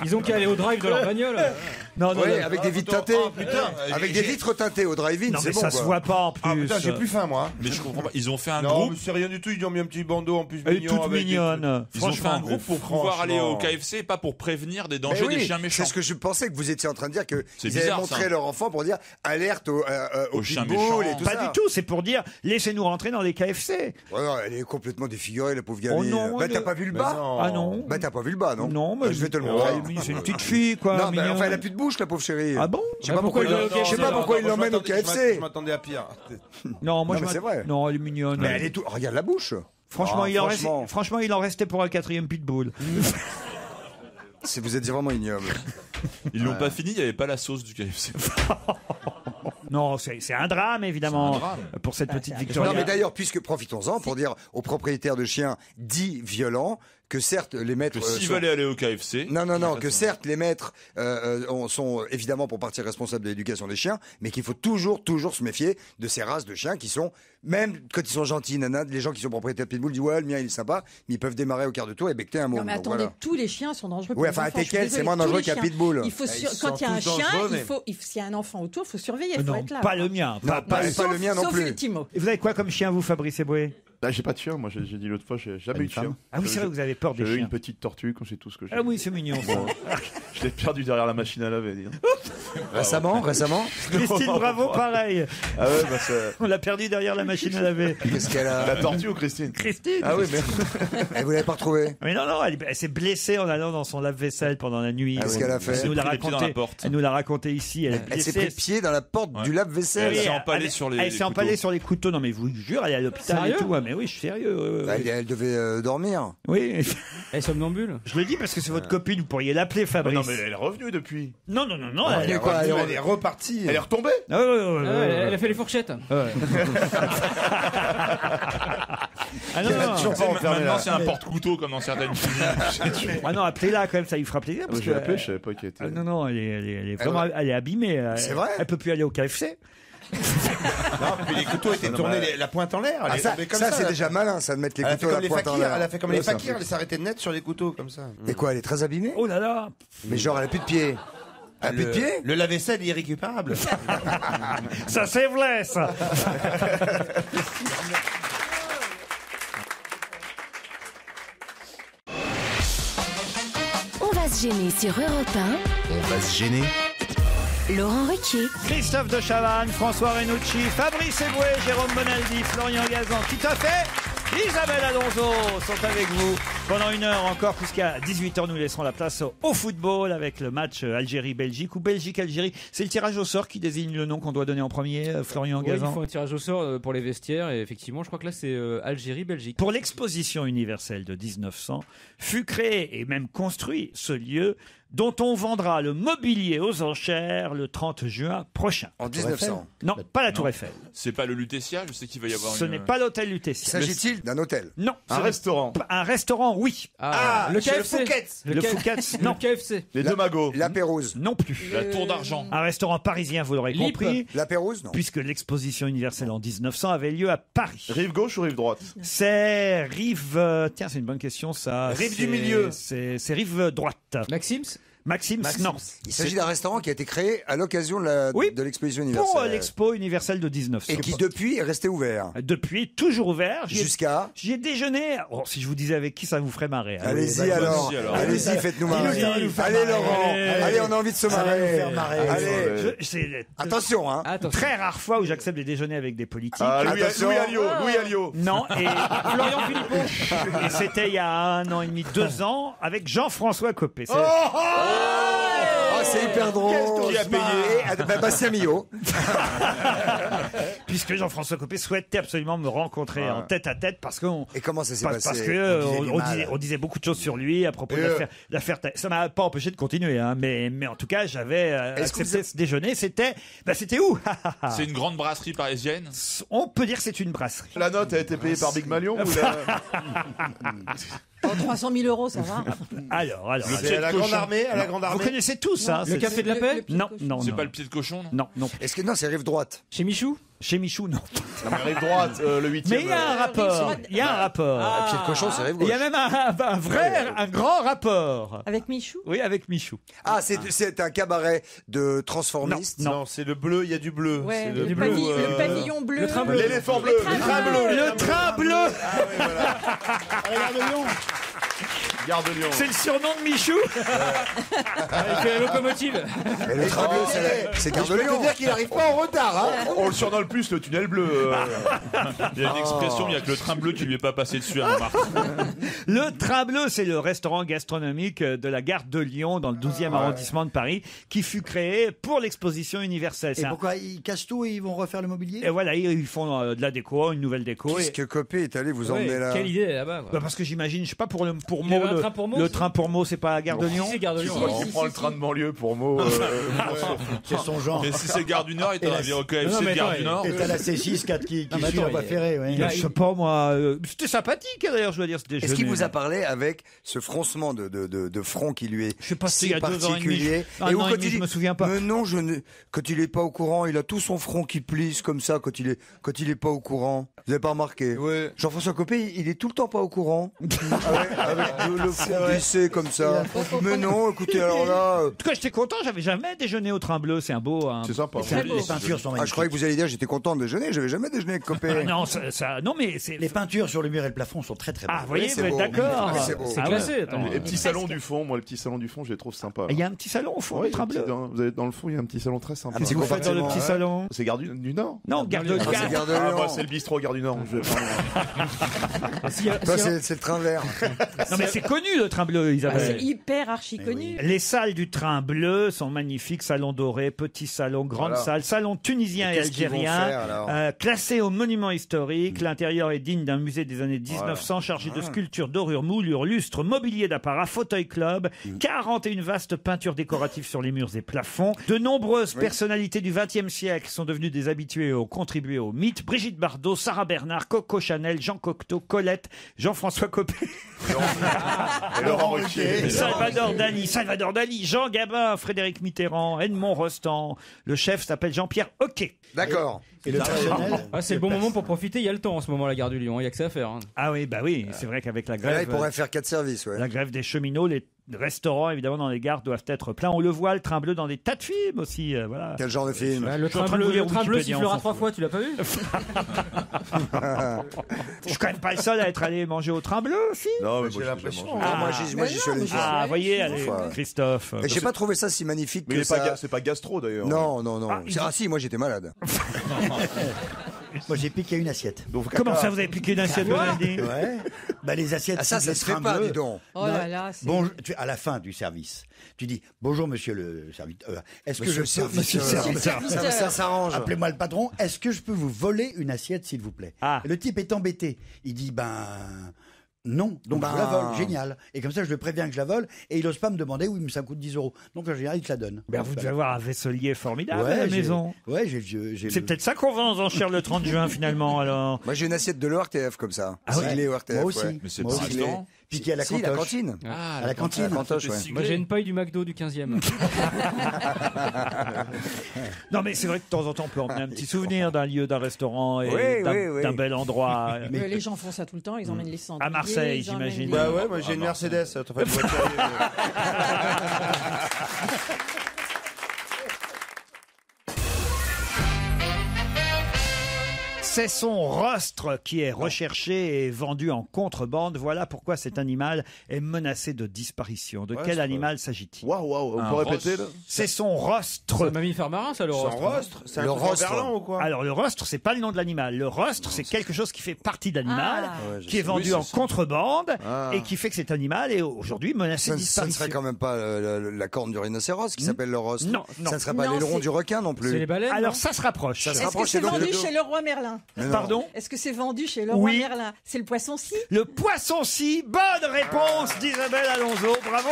ils ont qu'à aller au drive de leur bagnole. Non, Ouais, avec des vitres teintées. Avec des vitres teintées au drive-in, Non, c'est mais bon. ça quoi. se voit pas en plus. Ah putain, j'ai plus faim moi. Mais je comprends pas. Ils ont fait un Non, groupe. mais c'est rien du tout. Ils ont mis un petit bandeau en plus Elle est mignon. toute avec des mignonne. Ils ont fait un groupe pour pouvoir aller au franchement. KFC et pas pour prévenir des Mais dangers oui, des chiens méchants. c'est ce que je pensais que vous étiez en train de dire, que C'est ils avaient bizarre, montré ça. leur enfant pour dire alerte aux chiens pitbulls et méchants. tout Pas ça. du tout, c'est pour dire laissez-nous rentrer dans les KFC. Ouais, non, elle est complètement défigurée, la pauvre gamine. Oh non, Bah elle t'as est- pas vu le Mais bas non. Ah non. Bah t'as pas vu le bas, non Non, mais je vais te le montrer. C'est une petite fille, quoi. Non, bah, mignonne. enfin, elle a plus de bouche, la pauvre chérie. Ah bon Je sais pas pourquoi il l'emmène au KFC. Je m'attendais à pire. Non, moi Non, mais c'est vrai. Non, elle est mignonne. Mais elle est tout. Regarde la bouche. Franchement, Ah, franchement, il en restait pour un 4e pitbull. Vous êtes vraiment ignoble. Ils l'ont pas fini, il n'y avait pas la sauce du KFC. Non, c'est un drame, évidemment, C'est un drame. pour cette petite Victoria. Non, mais d'ailleurs, puisque profitons-en pour dire aux propriétaires de chiens dits violents que certes les maîtres Que s'ils sont- veulent aller au KFC. non, que certes les maîtres sont évidemment pour partie responsables de l'éducation des chiens, mais qu'il faut toujours se méfier de ces races de chiens qui sont, même quand ils sont gentils, nana, les gens qui sont propriétaires de pitbull disent ouais, le mien il est sympa, mais ils peuvent démarrer au quart de tour et becter un mot. Non, mais Donc, attendez, voilà. tous les chiens sont dangereux pour Oui, les enfin, un enfants. Je suis teckel, c'est désolée, moins tous dangereux les qu'un chiens. pitbull. Il faut Ils quand il y a un sont tous chien, dangereux, s'il y a un enfant autour, il faut surveiller, il Non, faut être là. pas le mien. Non, pas le mien non Sauf plus. Timo. Et vous avez quoi comme chien, vous, Fabrice Eboué? Là, j'ai pas de chien. Moi, j'ai dit l'autre fois, j'ai jamais eu de chien. Ah oui, c'est vrai, vous avez peur des J'ai eu chiens. une petite tortue quand c'est tout ce que j'ai. Ah oui, c'est mignon. ça. Je l'ai perdu derrière la machine à laver. dis donc. Récemment Christine, bravo, pareil. Ah ouais, bah c'est. On l'a perdu derrière la machine à laver. Qu'est-ce qu'elle a La tortue ou Christine? Christine. Ah oui, mais. Et vous l'avez pas retrouvée? Mais non, elle s'est blessée en allant dans son lave-vaisselle pendant la nuit. Qu'est-ce qu'elle a fait? Elle nous l'a Elle s'est pris les pieds dans raconté. la porte. Elle nous l'a raconté ici. Elle est Elle s'est blessée. pris pied dans la porte Ouais. du lave-vaisselle. Elle s'est empalée sur les Elle s'est empalée couteaux. sur les couteaux. Non, mais vous jure, elle est à l'hôpital et Sérieux tout. Ouais, mais oui, je suis sérieux. Elle devait dormir. Oui. Elle est somnambule. Je le dis parce que c'est votre copine. Vous pourriez l'appeler, Fabrice. Non, mais elle est revenue depuis. Non. Elle est quoi, Elle est repartie. Elle est retombée. Ah ouais, ouais, ouais, Ah ouais, elle a fait les fourchettes. Ah non, non. toujours pas enfermée, Maintenant, là. c'est un porte-couteau comme dans certaines cuisines. Ah non, appelez-la quand même, ça lui fera plaisir. Parce Je l'ai que, appelé, je savais pas qui était. ah non, elle est vraiment, elle est abîmée. C'est vrai? Elle peut plus aller au KFC. Non, puis les couteaux étaient tournés la pointe en l'air. Ah, Elle est ça, tombée comme ça, c'est là. déjà malin, ça, de mettre les Elle a fait couteaux à comme la les pointe en fakirs. l'air. Elle a fait comme Ouais, les c'est un fakirs. peu- Elle s'arrêtait net sur les couteaux comme ça. Et quoi, elle est très abîmée? Oh là là. Mais genre, elle a plus de pied. Elle a plus de pied? Le lave-vaisselle est irrécupérable. Ça c'est vrai, ça. On va se gêner sur Europe On va se gêner. 1. Laurent Ruquier. Christophe de Chavannes, François Renucci, Fabrice Eboué, Jérôme Bonaldi, Florian Gazan, tout à fait. Isabelle Alonso sont avec vous pendant 1 heure encore, puisqu'à 18h, nous laisserons la place au football avec le match Algérie-Belgique ou Belgique-Algérie. C'est le tirage au sort qui désigne le nom qu'on doit donner en premier, Florian Ouais, il Gazan. faut un tirage au sort pour les vestiaires et effectivement, je crois que là c'est Algérie-Belgique. Pour l'exposition universelle de 1900, fut créé et même construit ce lieu dont on vendra le mobilier aux enchères le 30 juin prochain. En 1900. Non, pas la Tour Non. Eiffel. C'est pas le Lutetia, je sais qu'il va y avoir Ce une... n'est pas l'hôtel Lutetia. S'agit-il d'un hôtel? Non. Un ce n'est restaurant. pas- Un restaurant, oui. Ah, le chez le KFC. Fouquet's. Le Fouquet's, non. Le KFC. Les deux magots. La Pérouse. Non plus. La tour d'argent. Un restaurant parisien, vous l'aurez Lip. compris, La Pérouse, non. puisque l'exposition universelle en 1900 avait lieu à Paris. Rive gauche ou rive droite? C'est rive... tiens, c'est une bonne question, ça. Rive C'est- du milieu. C'est rive droite. Maxims. Maxims, non. Il s'agit d'un restaurant qui a été créé à l'occasion de Oui. de l'exposition Pour universelle. l'expo universelle de 1900. Et qui depuis est resté ouvert. Depuis, toujours ouvert. Jusqu'à. J'y ai déjeuné. Oh, si je vous disais avec qui, ça vous ferait marrer. hein. Allez-y alors. vas-y, alors. Allez-y, faites-nous marrer. Ça va nous faire Allez marrer. Laurent. Allez. Allez, on a envie de se marrer. Allez. C'est Attention, hein. Attention. très rare fois où j'accepte des déjeuners avec des politiques. Ah, Louis Attention. Alliot. Louis Alliot. Non, et Florian Philippot. et c'était il y a 1 an et demi, 2 ans, avec Jean-François Copé. C'est- Ah, c'est hyper drôle. Qui a payé Bastien Millot. Puisque Jean-François Copé souhaitait absolument me rencontrer en tête à tête parce qu'on. Et comment ça s'est passé? Parce que On disait du mal. on disait beaucoup de choses sur lui à propos de l'affaire. Ça m'a pas empêché de continuer, hein, mais en tout cas j'avais Est-ce que accepté ce déjeuner. C'était où C'est une grande brasserie parisienne. On peut dire que c'est une brasserie. La note a été payée par Big Malion ou 300 000 €, ça va. Alors. C'est à la grande armée, à la grande armée. Vous connaissez tous ça. Le café de la paix? Non. C'est pas le pied de cochon, non? Non. Est-ce que non, c'est rive droite. Chez Michou? Chez Michou, non. La rive droite, le 8e. Mais il y a un rapport. Il y a un rapport. Pied de cochon, c'est rive Il gauche. y a même un grand rapport. Avec Michou? Oui, avec Michou. Ah, c'est un cabaret de transformistes. Non, c'est le bleu, il y a du bleu. Ouais, C'est le pavillon bleu. Le train bleu. L'éléphant bleu. Le train bleu. Ah oui, voilà. Regarde Lyon. Gare de Lyon. C'est le surnom de Michou. Il fait la locomotive. Et le train bleu, c'est Gare de Je peux te Lyon. dire qu'il arrive pas en retard. Hein. On le surnomme plus le tunnel bleu. Il y a une expression, il n'y a que le train bleu qui lui est pas passé dessus à Montmartre. Le train bleu, c'est le restaurant gastronomique de la gare de Lyon, dans le 12e arrondissement de Paris, qui fut créé pour l'exposition universelle. Et pourquoi ils cassent tout et ils vont refaire le mobilier? Et voilà, ils font de la déco, une nouvelle déco. Qu'est-ce que Copé est allé vous emmener là? Quelle idée là-bas. Bah parce que j'imagine, je sais pas, pour Il y Meaux, avait un train pour Meaux le aussi train pour Meaux, c'est pas à Gare de Lyon. Si, c'est Gare de Lyon. On prend le train de banlieue pour Meaux. C'est son genre. Mais si c'est Gare du Nord, il Et la- t'aurait dit au Non, KFC mais de Gare attends, du Nord. Et t'as la C6 qui mais suit attends, la voie ferrée. Ouais. Je sais pas moi, c'était sympathique d'ailleurs, je dois dire. C'était Est-ce qu'il vous a parlé avec ce froncement de front qui lui est Je sais pas, si c'était il y a 2 ans et demi. particulier? Un où an et quand demi, il je dit, me souviens pas. Mais non, quand il est pas au courant, il a tout son front qui plisse comme ça quand il est pas au courant. Vous avez pas remarqué? Ouais. Jean-François Copé, il est tout le temps pas au courant. avec le front plissé comme ça. Mais non, écoutez, alors là. En tout cas, j'étais content, j'avais jamais déjeuné au train bleu, c'est un beau. C'est sympa. Les peintures sont Ah, je magnifiques. croyais que vous alliez dire j'étais content de déjeuner, j'avais jamais déjeuné avec Copé. Ah non, non mais c'est. Les peintures sur le mur et le plafond sont très très belles. Ah, vous voyez, c'est vous êtes beau. d'accord. Oui, c'est beau. C'est Ah classé, ouais. attends. Les petits salons du fond, moi, les petits salons du fond, je les trouve sympas. Il y a un petit salon au fond, Ouais, le train il y a un bleu. petit- vous allez dans le fond, il y a un petit salon très sympa. Qu'est-ce que vous faites dans le petit salon? C'est Gare du Nord? Non, Gare de Ah, c'est Gare de Ah, Lyon. moi, c'est le bistrot Gare du Nord. Toi, c'est le train vert. Non mais c'est connu le train bleu, Isabelle. C'est hyper archi connu. Les salles du train bleu sont magnifiques, salon doré, petit salon, grande salle, salon tunisien et qu'est-ce qu'ils vont algérien, faire, alors classé au monument historique. L'intérieur est digne d'un musée des années 1900, chargé de sculptures, dorures, moulures, lustres, mobilier d'apparat, fauteuil club, 41 vastes peintures décoratives sur les murs et plafonds. De nombreuses personnalités du XXe siècle sont devenues des habitués et ont contribué au mythe. Brigitte Bardot, Sarah Bernard, Coco Chanel, Jean Cocteau, Colette, Jean-François Copé. Et Laurent Ruquier. Salvador Dali, Jean Gabin, Frédéric Mitterrand, Edmond Rostand. Le chef s'appelle Jean-Pierre Hoquet. D'accord. Et le personnel. Ah, c'est le bon moment pour profiter, il y a le temps en ce moment à la Gare du Lyon, il y a que ça à faire. Hein. Ah oui, bah oui, c'est vrai qu'avec la Là, grève, il pourrait faire 4 services, ouais. la grève des cheminots, les restaurants évidemment dans les gares doivent être pleins. On le voit, le train bleu dans des tas de films aussi. Voilà. Quel genre de film? Bah, le Je suis en train train de bleu, vous lire le train bleu Wikipédia, sifflera on s'en 3 fout. fois, tu l'as pas vu? Je suis quand même pas le seul à être allé manger au train bleu aussi. Non, mais J'ai moi, l'impression. Ah, moi, j'y suis allé une fois. Ah, voyez, allez, Enfin, Christophe. Et j'ai pas trouvé ça si magnifique Mais que ça. c'est pas gastro d'ailleurs. Non, non, non. Ah, Ah, si, moi j'étais malade. Moi j'ai piqué une assiette. Donc, Comment ça, vous avez piqué une assiette de lundi? Ouais. Bah les assiettes. Ah, ça c'est se des fait trains pas, bleus. dis donc. Oh là là, c'est... Bon, à la fin du service, tu dis bonjour monsieur le serviteur. Est-ce que Monsieur je peux, le serviteur. Ça s'arrange. appelez-moi le patron. Est-ce que je peux vous voler une assiette s'il vous plaît? Ah. Et le type est embêté. Il dit non, donc je la vole, génial. Et comme ça, je le préviens que je la vole, et il n'ose pas me demander, oui, mais ça coûte 10 €. Donc en général, il te la donne. Ben, vous devez avoir un vaisselier formidable Ouais, à la j'ai- maison. Ouais, j'ai C'est peut-être ça qu'on vend aux enchères le 30 juin finalement alors. Moi j'ai une assiette de l'ORTF comme ça. Ah ouais. Siglée ORTF. Moi aussi. ouais. Mais c'est Moi pas aussi. restaurant. Piqué à la Si, la cantoche. cantine. Ah, À la cantine. La cantoche, ouais. Moi j'ai une paille du McDo du 15e. Non mais c'est vrai que de temps en temps on peut emmener un petit souvenir d'un lieu, d'un restaurant et Oui, d'un oui, oui. d'un bel endroit. Les gens font ça tout le temps, ils emmènent les cendriers. À Marseille, ils emmènent j'imagine. les- Bah ouais, moi j'ai une Mercedes. T'as pas de voiturier. C'est son rostre qui est recherché et vendu en contrebande. Voilà pourquoi cet animal est menacé de disparition. De quel animal s'agit-il? Waouh, on Un peut répéter là? C'est son rostre. C'est un mammifère marin, ça, le Sans rostre. rostre. C'est un Le truc en rostre. verlan ou quoi? Alors le rostre, c'est pas le nom de l'animal. Le rostre, c'est quelque chose qui fait partie de l'animal, Ah. qui est vendu Oui, en c'est ça. contrebande Ah. et qui fait que cet animal est aujourd'hui menacé Ça de ne disparition. serait quand même pas la corne du rhinocéros qui s'appelle le rostre. Non, non. Ça ne serait pas Non, l'aileron c'est- du requin non C'est les plus. baleines. Alors non ça se rapproche. Ça se Est-ce que rapproche, c'est c'est donc vendu le- chez le roi Merlin? Mais non. Pardon? Est-ce que c'est vendu chez le Oui. roi Merlin? C'est le poisson-ci? Le poisson-ci. Bonne réponse d'Isabelle Alonso. Bravo.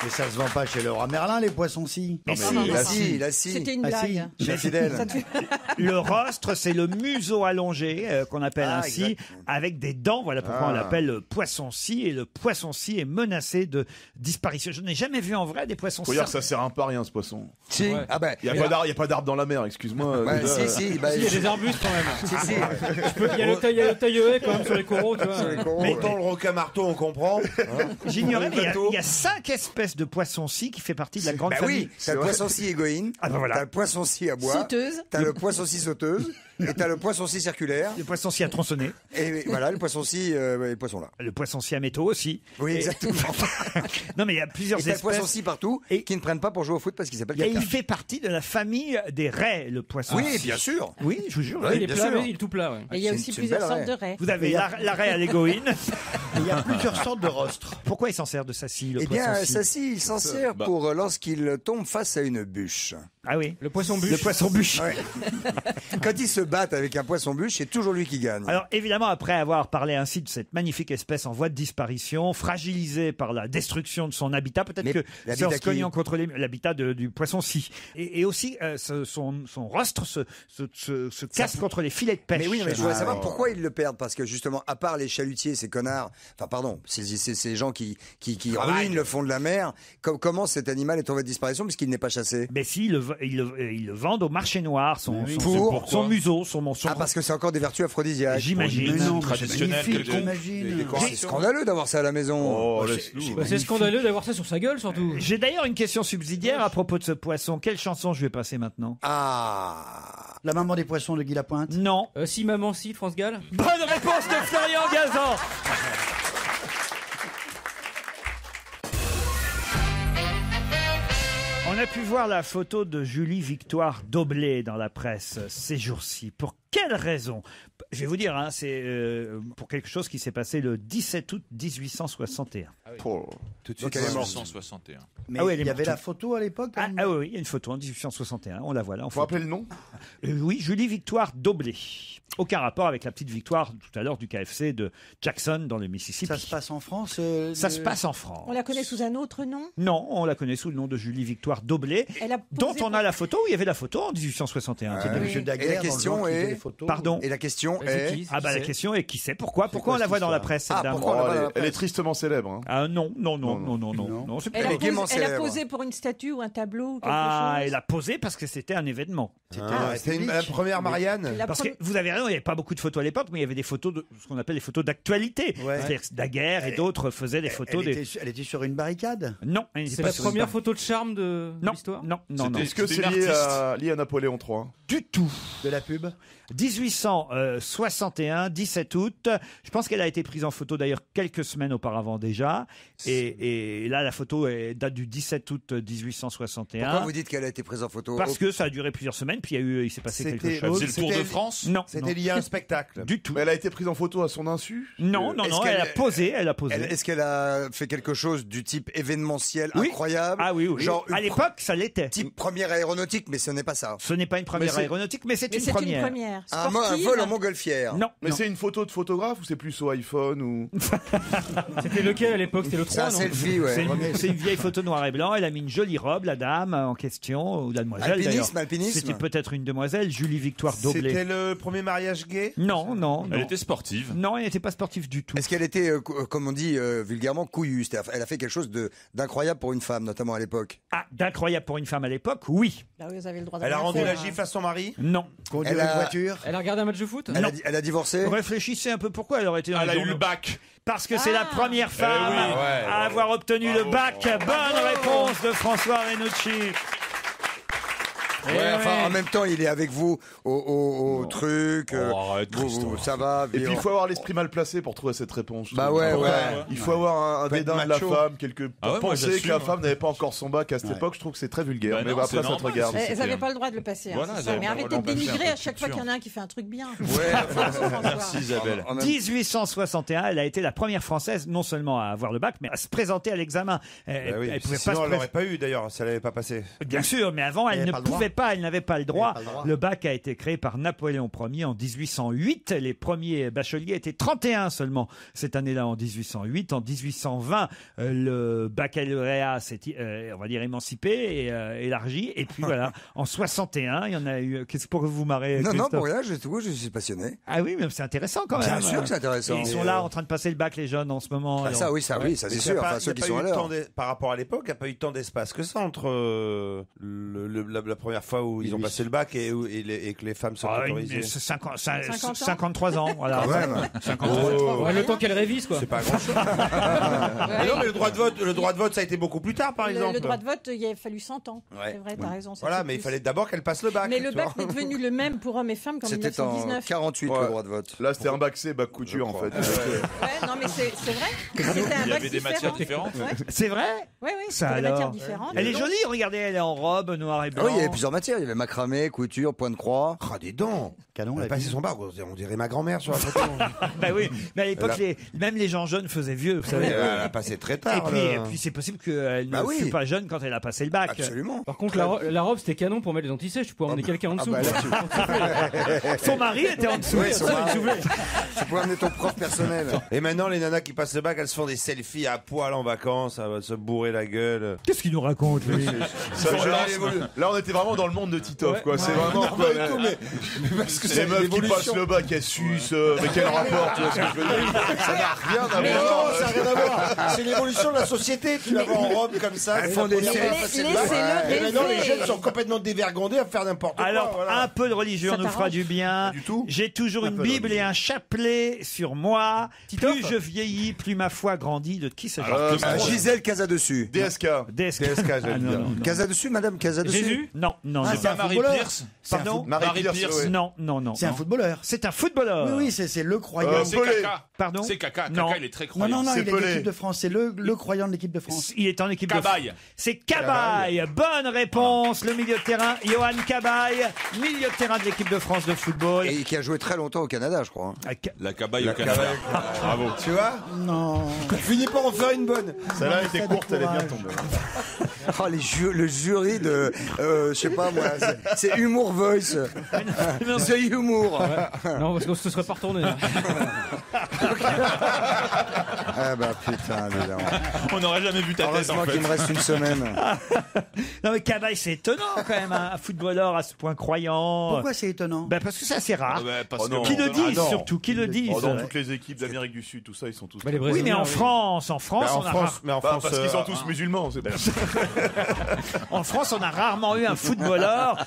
Mais ça se vend pas chez Leroy Merlin, les poissons-ci. Mais si. C'était une Ah, si. blague. Chez Fidèle. Ça te fait- Le rostre, c'est le museau allongé qu'on appelle ainsi, exact. avec des dents. Voilà pourquoi on l'appelle poisson-ci. Et le poisson-ci est menacé de disparition. Je n'ai jamais vu en vrai des poissons-ci. Faut dire que ça sert un peu à rien, ce poisson. Si. Ouais. Ah ben. Il n'y a pas d'arbre dans la mer, excuse-moi. Ouais, déjà. si. Bah, Il y a des arbustes quand même. Si, si. Il y a le taille-haie quand même sur les coraux, tu vois. Autant le requin marteau, on comprend. J'ignorais, mais bateau. il y a 5 espèces de poissons-ci qui fait partie de la grande Bah famille. oui, t'as le poisson-ci égoïne, Ah ben voilà. t'as le poisson-ci à bois, Sauteuse. t'as le poisson-ci sauteuse, et t'as le poisson-ci circulaire. Le poisson-ci à tronçonner. Et voilà, le poisson-ci, les poissons là. Le poisson-ci à métaux aussi. Oui, Et- exactement. Non, mais il y a plusieurs Et t'as le espèces. poisson-ci partout, Et- qui ne prennent pas pour jouer au foot parce qu'il s'appelle Et caca. il fait partie de la famille des raies, le poisson. Oui, bien sûr. Oui, je vous jure. Ouais, oui. il est bien plat, sûr. mais il est tout plat. Ouais. Et il y a C'est aussi une plusieurs belle sortes raie. de raies. Vous avez la raie à l'égoïne. Il y a plusieurs sortes de rostres. Pourquoi il s'en sert de sa scie, le Eh bien, poisson-ci Sassy, il s'en sert Bah. pour lorsqu'il tombe face à une bûche. Ah oui. Le poisson bûche. Le poisson bûche. Ouais. Quand ils se battent avec un poisson bûche, c'est toujours lui qui gagne. Alors évidemment, après avoir parlé ainsi de cette magnifique espèce en voie de disparition, fragilisée par la destruction de son habitat, peut-être Mais que l'habitat se cognant qui contre l'habitat du poisson-ci. Et aussi, son rostre se casse contre les filets de pêche. Mais oui, non, mais je voudrais savoir pourquoi ils le perdent. Parce que justement, à part les chalutiers, ces connards, enfin pardon, ces gens qui ruinent le fond de la mer, comment cet animal est en voie de disparition puisqu'il n'est pas chassé? Mais si, ils le vendent au marché noir, son museau, son Ah, parce que c'est encore des vertus aphrodisiaques. J'imagine. Mais non, traditionnel, c'est magnifique, quelque- j'imagine. C'est scandaleux d'avoir ça à la maison. Oh, laisse-nous. Bah, c'est scandaleux d'avoir ça sur sa gueule, surtout. J'ai d'ailleurs une question subsidiaire à propos de ce poisson. Quelle chanson je vais passer maintenant? Ah. La maman des poissons de Guy Lapointe. Non. Si maman si, France Gall. Bonne réponse de Florian Gazan. On a pu voir la photo de Julie Victoire Doblé dans la presse ces jours-ci. Pour quelle raison? Je vais vous dire, hein, c'est pour quelque chose qui s'est passé le 17 août 1861. Oh. Tout de Donc suite, elle est morte. 1961. Mais Ah oui, elle est il y avait morte. la photo à l'époque. Ah, ah oui, il y a une photo en 1861. On la voit là. En Faut photo. rappeler le nom? Oui, Julie Victoire Doblé. Aucun rapport avec la petite victoire tout à l'heure du KFC de Jackson dans le Mississippi. Ça se passe en France. Ça se passe en France. On la connaît sous un autre nom. Non, on la connaît sous le nom de Julie Victoire Doblé, Elle a posé dont on pour- a la photo. Il y avait la photo en 1861. C'était Oui. Monsieur Et Daguerre. la question est- Pardon. Et la question C'est est. qui Ah bah la c'est question est qui sait pourquoi quoi on la cette voit dans la histoire presse cette Ah, dame. pourquoi on la voit dans la Elle est presse tristement célèbre. Hein. Ah non, Non. c'est Elle pas- a, est gaiement posé, elle a célèbre. posé pour une statue ou un tableau ou quelque Ah, chose. elle a posé parce que c'était un événement. Ah, c'était la première Marianne. La Parce que pre- vous avez raison, il n'y avait pas beaucoup de photos à l'époque, mais il y avait des photos de ce qu'on appelle les photos d'actualité. Ouais. C'est-à-dire que Daguerre et d'autres faisaient des photos Elle était sur une barricade. Non, elle n'était C'est pas la sur une première barre. photo de charme de Non, l'histoire. non, non, non. Est-ce que C'était c'est une lié à Napoléon III? Du tout. De la pub. 1861, 17 août. Je pense qu'elle a été prise en photo d'ailleurs quelques semaines auparavant déjà. Et là, la photo date du 17 août 1861. Pourquoi vous dites qu'elle a été prise en photo? Parce que ça a duré plusieurs semaines, puis il s'est passé quelque C'était- chose. C'est le Tour de C'était- France? Non, C'était non. lié à un spectacle. Du tout. Mais elle a été prise en photo à son insu? Non, non, est-ce non, qu'elle- elle a posé, elle a posé. Est-ce qu'elle a fait quelque chose du type événementiel Oui. incroyable? Ah oui, oui. Genre À une l'époque, ça l'était. type première aéronautique, mais ce n'est pas ça. Ce n'est pas une première Mais c'est- aéronautique, mais c'est Mais une c'est première. une première. Un Sportive. vol en montgolfière. Non, Mais non. c'est une photo de photographe ou c'est plus au iPhone ou... C'était lequel à l'époque? C'était le C'est 3, un non? selfie, ouais. C'est une vieille photo noir et blanc. Elle a mis une jolie robe, la dame en question, ou la demoiselle Alpinisme, d'ailleurs. alpinisme. C'était peut-être une demoiselle, Julie Victoire Doblé. C'était le premier mariage gay. Non, non, Elle non. était sportive. Non, elle n'était pas sportive du tout. Est-ce qu'elle était, comme on dit vulgairement, couillue? C'est-à-dire, elle a fait quelque chose d'incroyable pour une femme, notamment à l'époque. Ah, d'incroyable pour une femme à l'époque, oui. Bah oui, vous avez le droit de Elle a rien rendu faire, la hein. gifle à son mari. Non. Conduire Elle une a- voiture. Elle a regardé un match de foot? Elle a divorcé? Réfléchissez un peu pourquoi elle aurait été dans Elle les a eu journaux. le bac. Parce que c'est la première femme oui. à avoir obtenu le bac. Bonne réponse de François Renucci. Ouais, enfin, en même temps, il est avec vous au truc. Oh, arrête, ça va. Et puis il faut avoir l'esprit mal placé pour trouver cette réponse. je Bah trouve. ouais, Pour- ouais. Il faut avoir un Faut être dédain de la macho. femme, Ah ouais, moi, penser j'assume, que la hein. femme n'avait pas encore son bac à cette époque, je trouve que c'est très vulgaire. Bah mais non, après c'est ça te normal, regarde. Elles n'avaient pas le droit de le passer. hein, Voilà, c'est elles ça. avaient Mais pas arrêtez le de droit de le dénigrer faire, à chaque fois culture. qu'il y en a un qui fait un truc bien. Merci Isabelle. 1861, elle a été la première Française non seulement à avoir le bac, mais à se présenter à l'examen. Bah oui, Elle pouvait pas sinon, se elle l'aurait pas eu d'ailleurs si elle n'avait pas passé. Bien sûr, mais avant, elle avait ne pas le droit. pouvait pas le droit. Le bac a été créé par Napoléon Ier en 1808. Les premiers bacheliers étaient 31 seulement cette année-là en 1808. En 1820, le baccalauréat s'est, on va dire, émancipé et élargi. Et puis voilà, en 61, il y en a eu. Qu'est-ce pour que vous marrez? Non, pour rien, je suis passionné. Ah oui, mais c'est intéressant quand même. Bien sûr que c'est intéressant. Et ils sont là en train de passer le bac, les jeunes, en ce moment. Ah, ça c'est sûr. Enfin, ceux qui sont à l'heure. Par rapport à l'époque, il n'y a pas eu tant d'espace que ça entre la première fois où ils ont passé le bac et que les femmes sont autorisées. 53 ans, voilà. Quand même. 53. Le temps qu'elle révise, quoi. C'est pas grand-chose. Non, mais le droit de vote, ça a été beaucoup plus tard, par exemple. Le droit de vote, il a fallu 100 ans. Ouais. C'est vrai, t'as raison. Voilà, mais il fallait d'abord qu'elle passe le bac. Mais le bac est devenu le même pour hommes et femmes qu'en 1919. C'était en 48 le droit de vote. Là, c'était un bac C, bac couture, en fait. Ouais, non, mais c'est vrai. C'était un Il y bac avait des matières différentes. C'est vrai? Oui, Ça c'était des alors. matières différentes. Elle est jolie, regardez, elle est en robe, noir et blanc. Ah oui, il y avait plusieurs matières. Il y avait macramé, couture, point de croix. Ah, des dents. Canon, Elle a passé son bac. On dirait ma grand-mère sur la photo. Bah oui, mais à l'époque, même les gens jeunes faisaient vieux, vous savez. Elle a passé très tard. Et puis c'est possible qu'elle ne fut pas jeune quand elle a passé le bac. Absolument. Par contre, la robe, c'était canon pour mettre les antisèches. Tu pouvais emmener quelqu'un en dessous. Son mari était en dessous. Oui, tu pouvais amener ton prof personnel. Et maintenant, les nanas qui passent le bac, elles se font des selfies à poil en vacances, à se bourrer la gueule. Qu'est-ce qu'il nous raconte, lui? Là, on était vraiment dans le monde de Titoff, quoi. C'est vraiment quoi. Parce que c'est les meufs qui passent le bac, elles sucent. Mais quel rapport, tu vois ce que je veux dire? Ça n'a rien à Mais voir. non, ça n'a rien à voir. C'est l'évolution de la société. Tu la vois en robe comme ça. Elles font des selfies. Et maintenant, les jeunes sont complètement dévergondés à faire n'importe quoi. Alors, un peu de religion nous fera du bien. J'ai toujours une Bible et un chapelet sur moi. Plus je vieillis, plus ma foi grandit. De qui s'agit-il? Gisèle Casadessus. DSK. DSK, j'aime bien. Casadessus, madame Casadessus. Jésus? Non. C'est pas Marie Pierce. Pardon? Marie Pierce. Non. C'est un footballeur. C'est un footballeur. Oui, c'est le croyant. C'est Kaka. Pardon? C'est Kaka. Non. Kaka, il est très croyant. Non, il est Pelé. l'équipe de France. C'est le croyant de l'équipe de France. Il est en équipe de Cabaye. France. C'est Cabaye. Bonne réponse. Le milieu de terrain, Johan Cabaye, milieu de terrain de l'équipe de France de football. Et qui a joué très longtemps au Canada, je crois. La Cabaye au Canada. Bravo. Tu vois? Non. Finis par en faire une bonne. Celle-là était courte, elle est bien tombée. Oh, le jury de, je sais pas moi, c'est Humour Voice. The Humour. Non, parce qu'on se serait pas retourné. Ah bah putain, évidemment. On n'aurait jamais vu ta tête, Heureusement en fait. qu'il me reste une semaine. Non mais Cabaye, c'est étonnant quand même, un footballeur à ce point croyant. Pourquoi c'est étonnant? Parce que c'est assez rare. Parce que- Qui le disent non. surtout, qui le disent. Dans toutes les équipes d'Amérique du Sud, tout ça, ils sont tous. les Oui, mais en France, on a Mais en Bah, France, parce qu'ils sont tous musulmans, c'est pour ça. en France, on a rarement eu un footballeur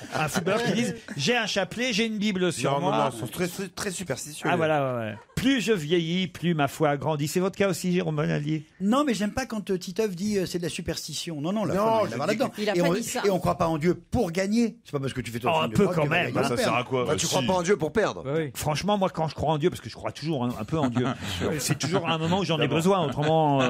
qui dise j'ai un chapelet, j'ai une Bible sur moi. ils sont très superstitieux. Ah voilà, ouais. Plus je vieillis, plus ma foi grandit. C'est votre cas aussi, Jérôme Bonaldi? Non, mais j'aime pas quand Titeuf dit c'est de la superstition. Non, la Non, femme, je elle va dis là-dedans. Il a Et pas on dit ça. et on croit pas en Dieu pour gagner. C'est pas parce que tu fais toi Un peu quand même. Ça sert à quoi? Bah, tu crois pas en Dieu pour perdre. Oui. Franchement, moi, quand je crois en Dieu, parce que je crois toujours un peu en Dieu, c'est toujours un moment où j'en ai besoin. Autrement,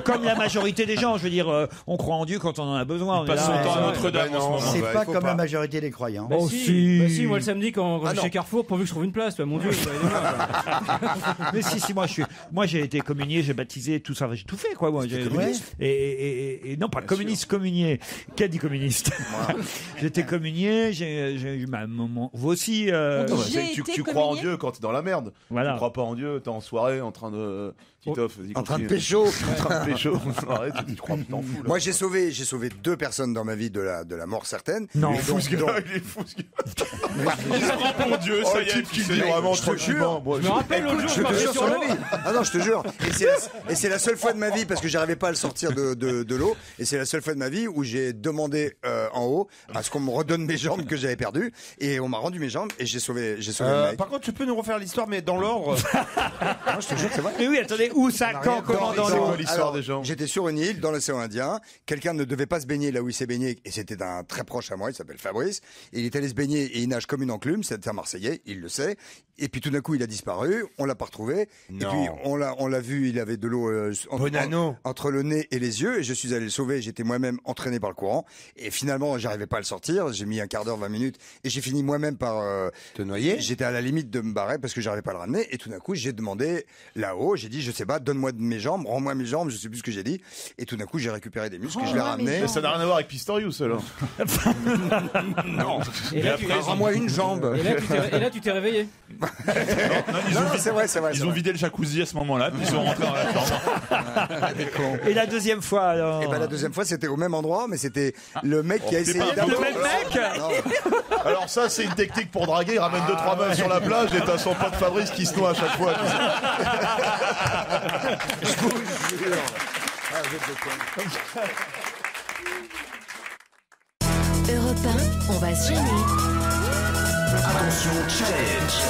comme la majorité des gens, je veux dire, on croit en Dieu quand on en a besoin. Il passe son temps à Notre-Dame en ce moment. C'est bah, pas il faut comme pas. la majorité des croyants. Oh, si. Moi le samedi quand je suis chez Carrefour, pourvu que je trouve une place, mon Dieu. Mais si, moi j'ai été communié, j'ai baptisé, tout ça, j'ai tout fait quoi. Moi, et non pas communiste, communié. Qui a dit communiste? J'étais communié, j'ai eu ma maman. Vous aussi. Tu crois en Dieu quand t'es dans la merde. Voilà. Tu crois pas en Dieu, t'es en soirée en train de. Titoff, vas-y, En train de continue. pécho. En train de pécho. Arrête, tu crois que t'en fous. Là. Moi, j'ai sauvé 2 personnes dans ma vie de la mort certaine. Non. Il est fou ce gars, il est fou ce gars. Il se prend pour Dieu, Oh, ça le y est. type qui tu dit sais. vraiment je te tranquillement. Moi, Je me rappelle l'autre jour, Je te marchais jure sur sur ma l'eau. vie. Ah non, je te jure. Et c'est la seule fois de ma vie, parce que j'arrivais pas à le sortir de l'eau, et c'est la seule fois de ma vie où j'ai demandé en haut à ce qu'on me redonne mes jambes que j'avais perdues, et on m'a rendu mes jambes, et j'ai sauvé le mec. Par contre, tu peux nous refaire l'histoire, mais dans l'ordre. Non, je te jure, c'est vrai. Mais oui, attendez, où ça, quand, comment, dans c'est l'eau? quoi l'histoire Alors, des gens? J'étais sur une île dans l'océan Indien. Quelqu'un ne devait pas se baigner là où il s'est baigné, et c'était un très proche à moi. Il s'appelle Fabrice. Et il est allé se baigner et il nage comme une enclume. C'est un Marseillais, il le sait. Et puis tout d'un coup, il a disparu. disparu, on l'a pas retrouvé. Non. Et puis on l'a vu, il avait de l'eau entre le nez et les yeux, et je suis allé le sauver. J'étais moi-même entraîné par le courant, et finalement j'arrivais pas à le sortir. J'ai mis un quart d'heure, 20 minutes, et j'ai fini moi-même par te noyer. J'étais à la limite de me barrer parce que j'arrivais pas à le ramener, et tout d'un coup j'ai demandé là-haut, j'ai dit je sais pas, donne-moi mes jambes, rends-moi mes jambes, je sais plus ce que j'ai dit, et tout d'un coup j'ai récupéré des muscles, je l'ai ramené. Mais ça n'a rien à voir avec Pistorius alors. Non. Et là, tu restes- rends-moi une jambe. Et là, tu t'es réveillé. C'est vrai. Ils ont vidé le jacuzzi à ce moment-là, puis ils sont rentrés dans la chambre. Et la deuxième fois alors? Et ben la deuxième fois c'était au même endroit, mais c'était le mec qui a essayé le même mec. Alors ça c'est une technique pour draguer, il ramène 2-3 meufs sur la plage et t'as son pote Fabrice qui se noie à chaque fois. Je vous jure. Europe 1, on va se gêner. Attention, challenge.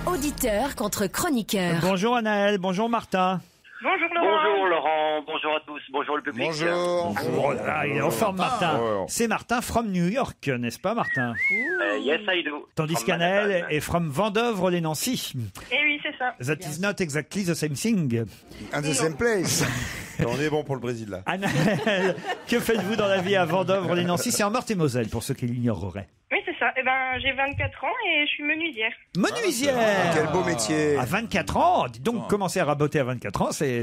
Auditeur contre chroniqueur. Bonjour Anaël, bonjour Martin. Bonjour Laurent. Bonjour Laurent, bonjour à tous, bonjour le public. Oh là là, il est en forme Martin. C'est Martin from New York, n'est-ce pas Martin? Yes, I do. Tandis From qu'Anaël Manhattan. est from Vendôvre-les-Nancy. Eh oui, c'est ça. That is not exactly the same thing. And the same place. On est bon pour le Brésil là. Anaël, que faites-vous dans la vie à Vendôvre-les-Nancy? C'est en Meurthe-et-Moselle, pour ceux qui l'ignoreraient. Oui, c'est ça. Eh ben, j'ai 24 ans et je suis menuisière. Menuisière. Quel beau métier. À 24 ans, dites donc, commencer à raboter à 24 ans, c'est...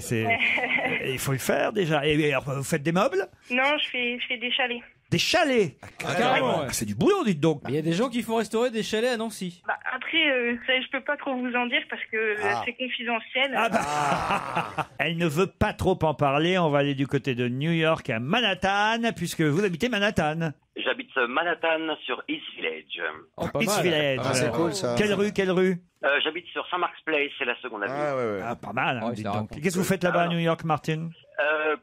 Il faut le faire déjà. Et alors, vous faites des meubles? Non, je fais des chalets. Des chalets. Carrément, ouais. C'est du boulot, dites donc. Il y a des gens qui font restaurer des chalets à Nancy. Bah, après, ça, je peux pas trop vous en dire parce que c'est confidentiel. Ah bah. Elle ne veut pas trop en parler. On va aller du côté de New York à Manhattan, puisque vous habitez Manhattan. J'habite Manhattan sur East Village. Oh, pas East mal. Village. Ah, c'est cool, ça. Quelle rue? J'habite sur Saint Mark's Place, c'est la seconde avenue. Ah, pas mal. Ouais, dites ça donc. raconte. Qu'est-ce que vous faites là-bas à New York, Martin?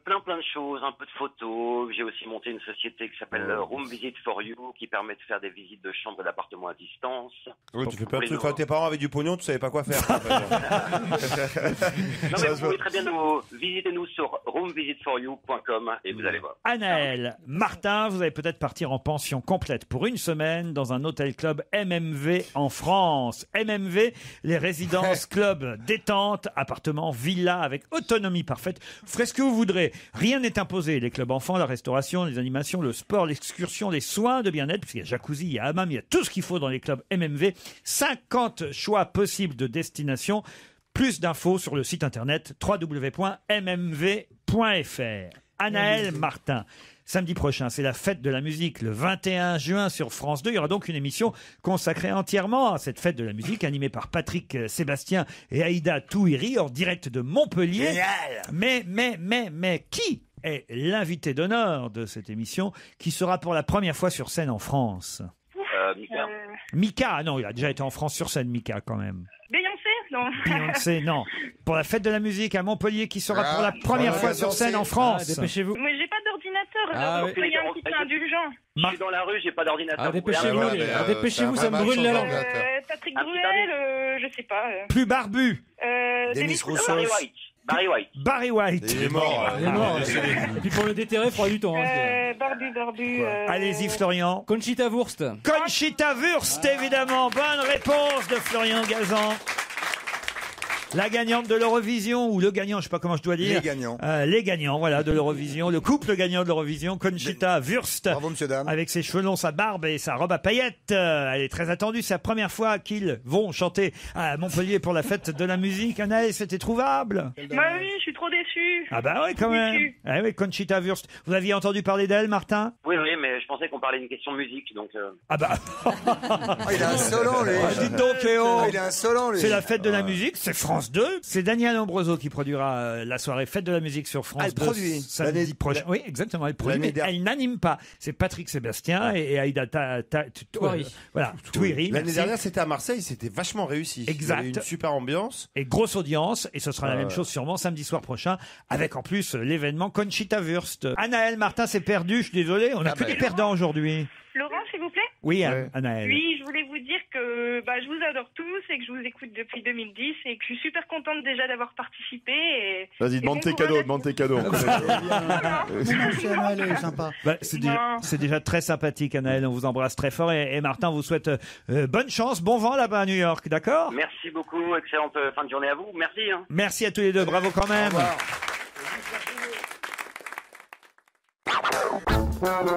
Plein de choses, un peu de photos. J'ai aussi monté une société qui s'appelle Room Visit for You, qui permet de faire des visites de chambres et d'appartements à distance. Oui, tu fais pas Pour les quand tes parents avaient du pognon, tu savais pas quoi faire. Non, mais vous pouvez très bien visitez-nous sur roomvisitforyou.com et vous allez voir. Anaël, Martin, vous allez peut-être partir en pension complète pour une semaine dans un hôtel club MMV en France. MMV, les résidences club détente, appartements, villas avec autonomie parfaite. Vous ferez ce que vous voudrez. Rien n'est imposé. Les clubs enfants, la restauration, les animations, le sport, l'excursion, les soins de bien-être, puisqu'il y a jacuzzi, il y a hammam, il y a tout ce qu'il faut dans les clubs MMV. 50 choix possibles de destination. Plus d'infos sur le site internet www.mmv.fr. Anaël Martin. Samedi prochain, c'est la fête de la musique, le 21 juin sur France 2. Il y aura donc une émission consacrée entièrement à cette fête de la musique, animée par Patrick Sébastien et Aïda Touiri, en direct de Montpellier. Mais qui est l'invité d'honneur de cette émission, qui sera pour la première fois sur scène en France? Mika. Mika, non, il a déjà été en France sur scène, Mika, quand même. Beyoncé, non. Beyoncé, non. Pour la fête de la musique à Montpellier, qui sera pour la première fois sur scène en France. Dépêchez-vous. Mais j'ai pas d'ordinateur, donc soyez un petit peu indulgent. Je suis dans la rue, j'ai pas d'ordinateur. Dépêchez-vous, ça me brûle la langue. Patrick Bruel, je sais pas. Plus barbu. Denis Rousseau. Barry White. Il est mort. Il est mort. Et puis pour le déterrer, il faudra du temps. Barbu. Allez-y, Florian. Conchita Wurst. Conchita Wurst, évidemment. Bonne réponse de Florian Gazan. La gagnante de l'Eurovision, ou le gagnant, je sais pas comment je dois dire. Les gagnants, voilà, de l'Eurovision. Le couple gagnant de l'Eurovision, Conchita Wurst. Bravo, monsieur, dame. Avec ses cheveux longs, sa barbe et sa robe à paillettes. Elle est très attendue. C'est la première fois qu'ils vont chanter à Montpellier pour la fête de la musique. Anaël, c'était trouvable? Bah oui, je suis trop déçue. Ah bah oui, quand même. Ah oui, Conchita Wurst. Vous aviez entendu parler d'elle, Martin? Oui, mais je pensais qu'on parlait d'une question musique, donc... Ah bah... il a un solon, lui. Dites donc, Léo. Il a un solon, lui. C'est la fête de la musique, c'est France 2. C'est Daniel Ambroso qui produira la soirée fête de la musique sur France 2. Elle produit. Samedi prochain. Oui, exactement, elle produit, mais elle n'anime pas. C'est Patrick Sébastien et Aïda Touiri. L'année dernière, c'était à Marseille, c'était vachement réussi. Exact. Il y avait une super ambiance. Et grosse audience, et ce sera la même chose sûrement samedi soir prochain, avec en plus l'événement Conchita Wurst. Anaël Martin s'est perdu, je suis désolé, on n'a que des perdants aujourd'hui. Laurent, s'il vous plaît. Oui, Anaël. Oui, je voulais vous dire que je vous adore tous et que je vous écoute depuis 2010 et que je suis super contente déjà d'avoir participé. Et, Vas-y, demande tes cadeaux. Elle est sympa. C'est déjà très sympathique, Anaël. On vous embrasse très fort. Et Martin, on vous souhaite bonne chance, bon vent là-bas à New York, d'accord? Merci beaucoup, excellente fin de journée à vous. Merci. Merci à tous les deux, bravo quand même.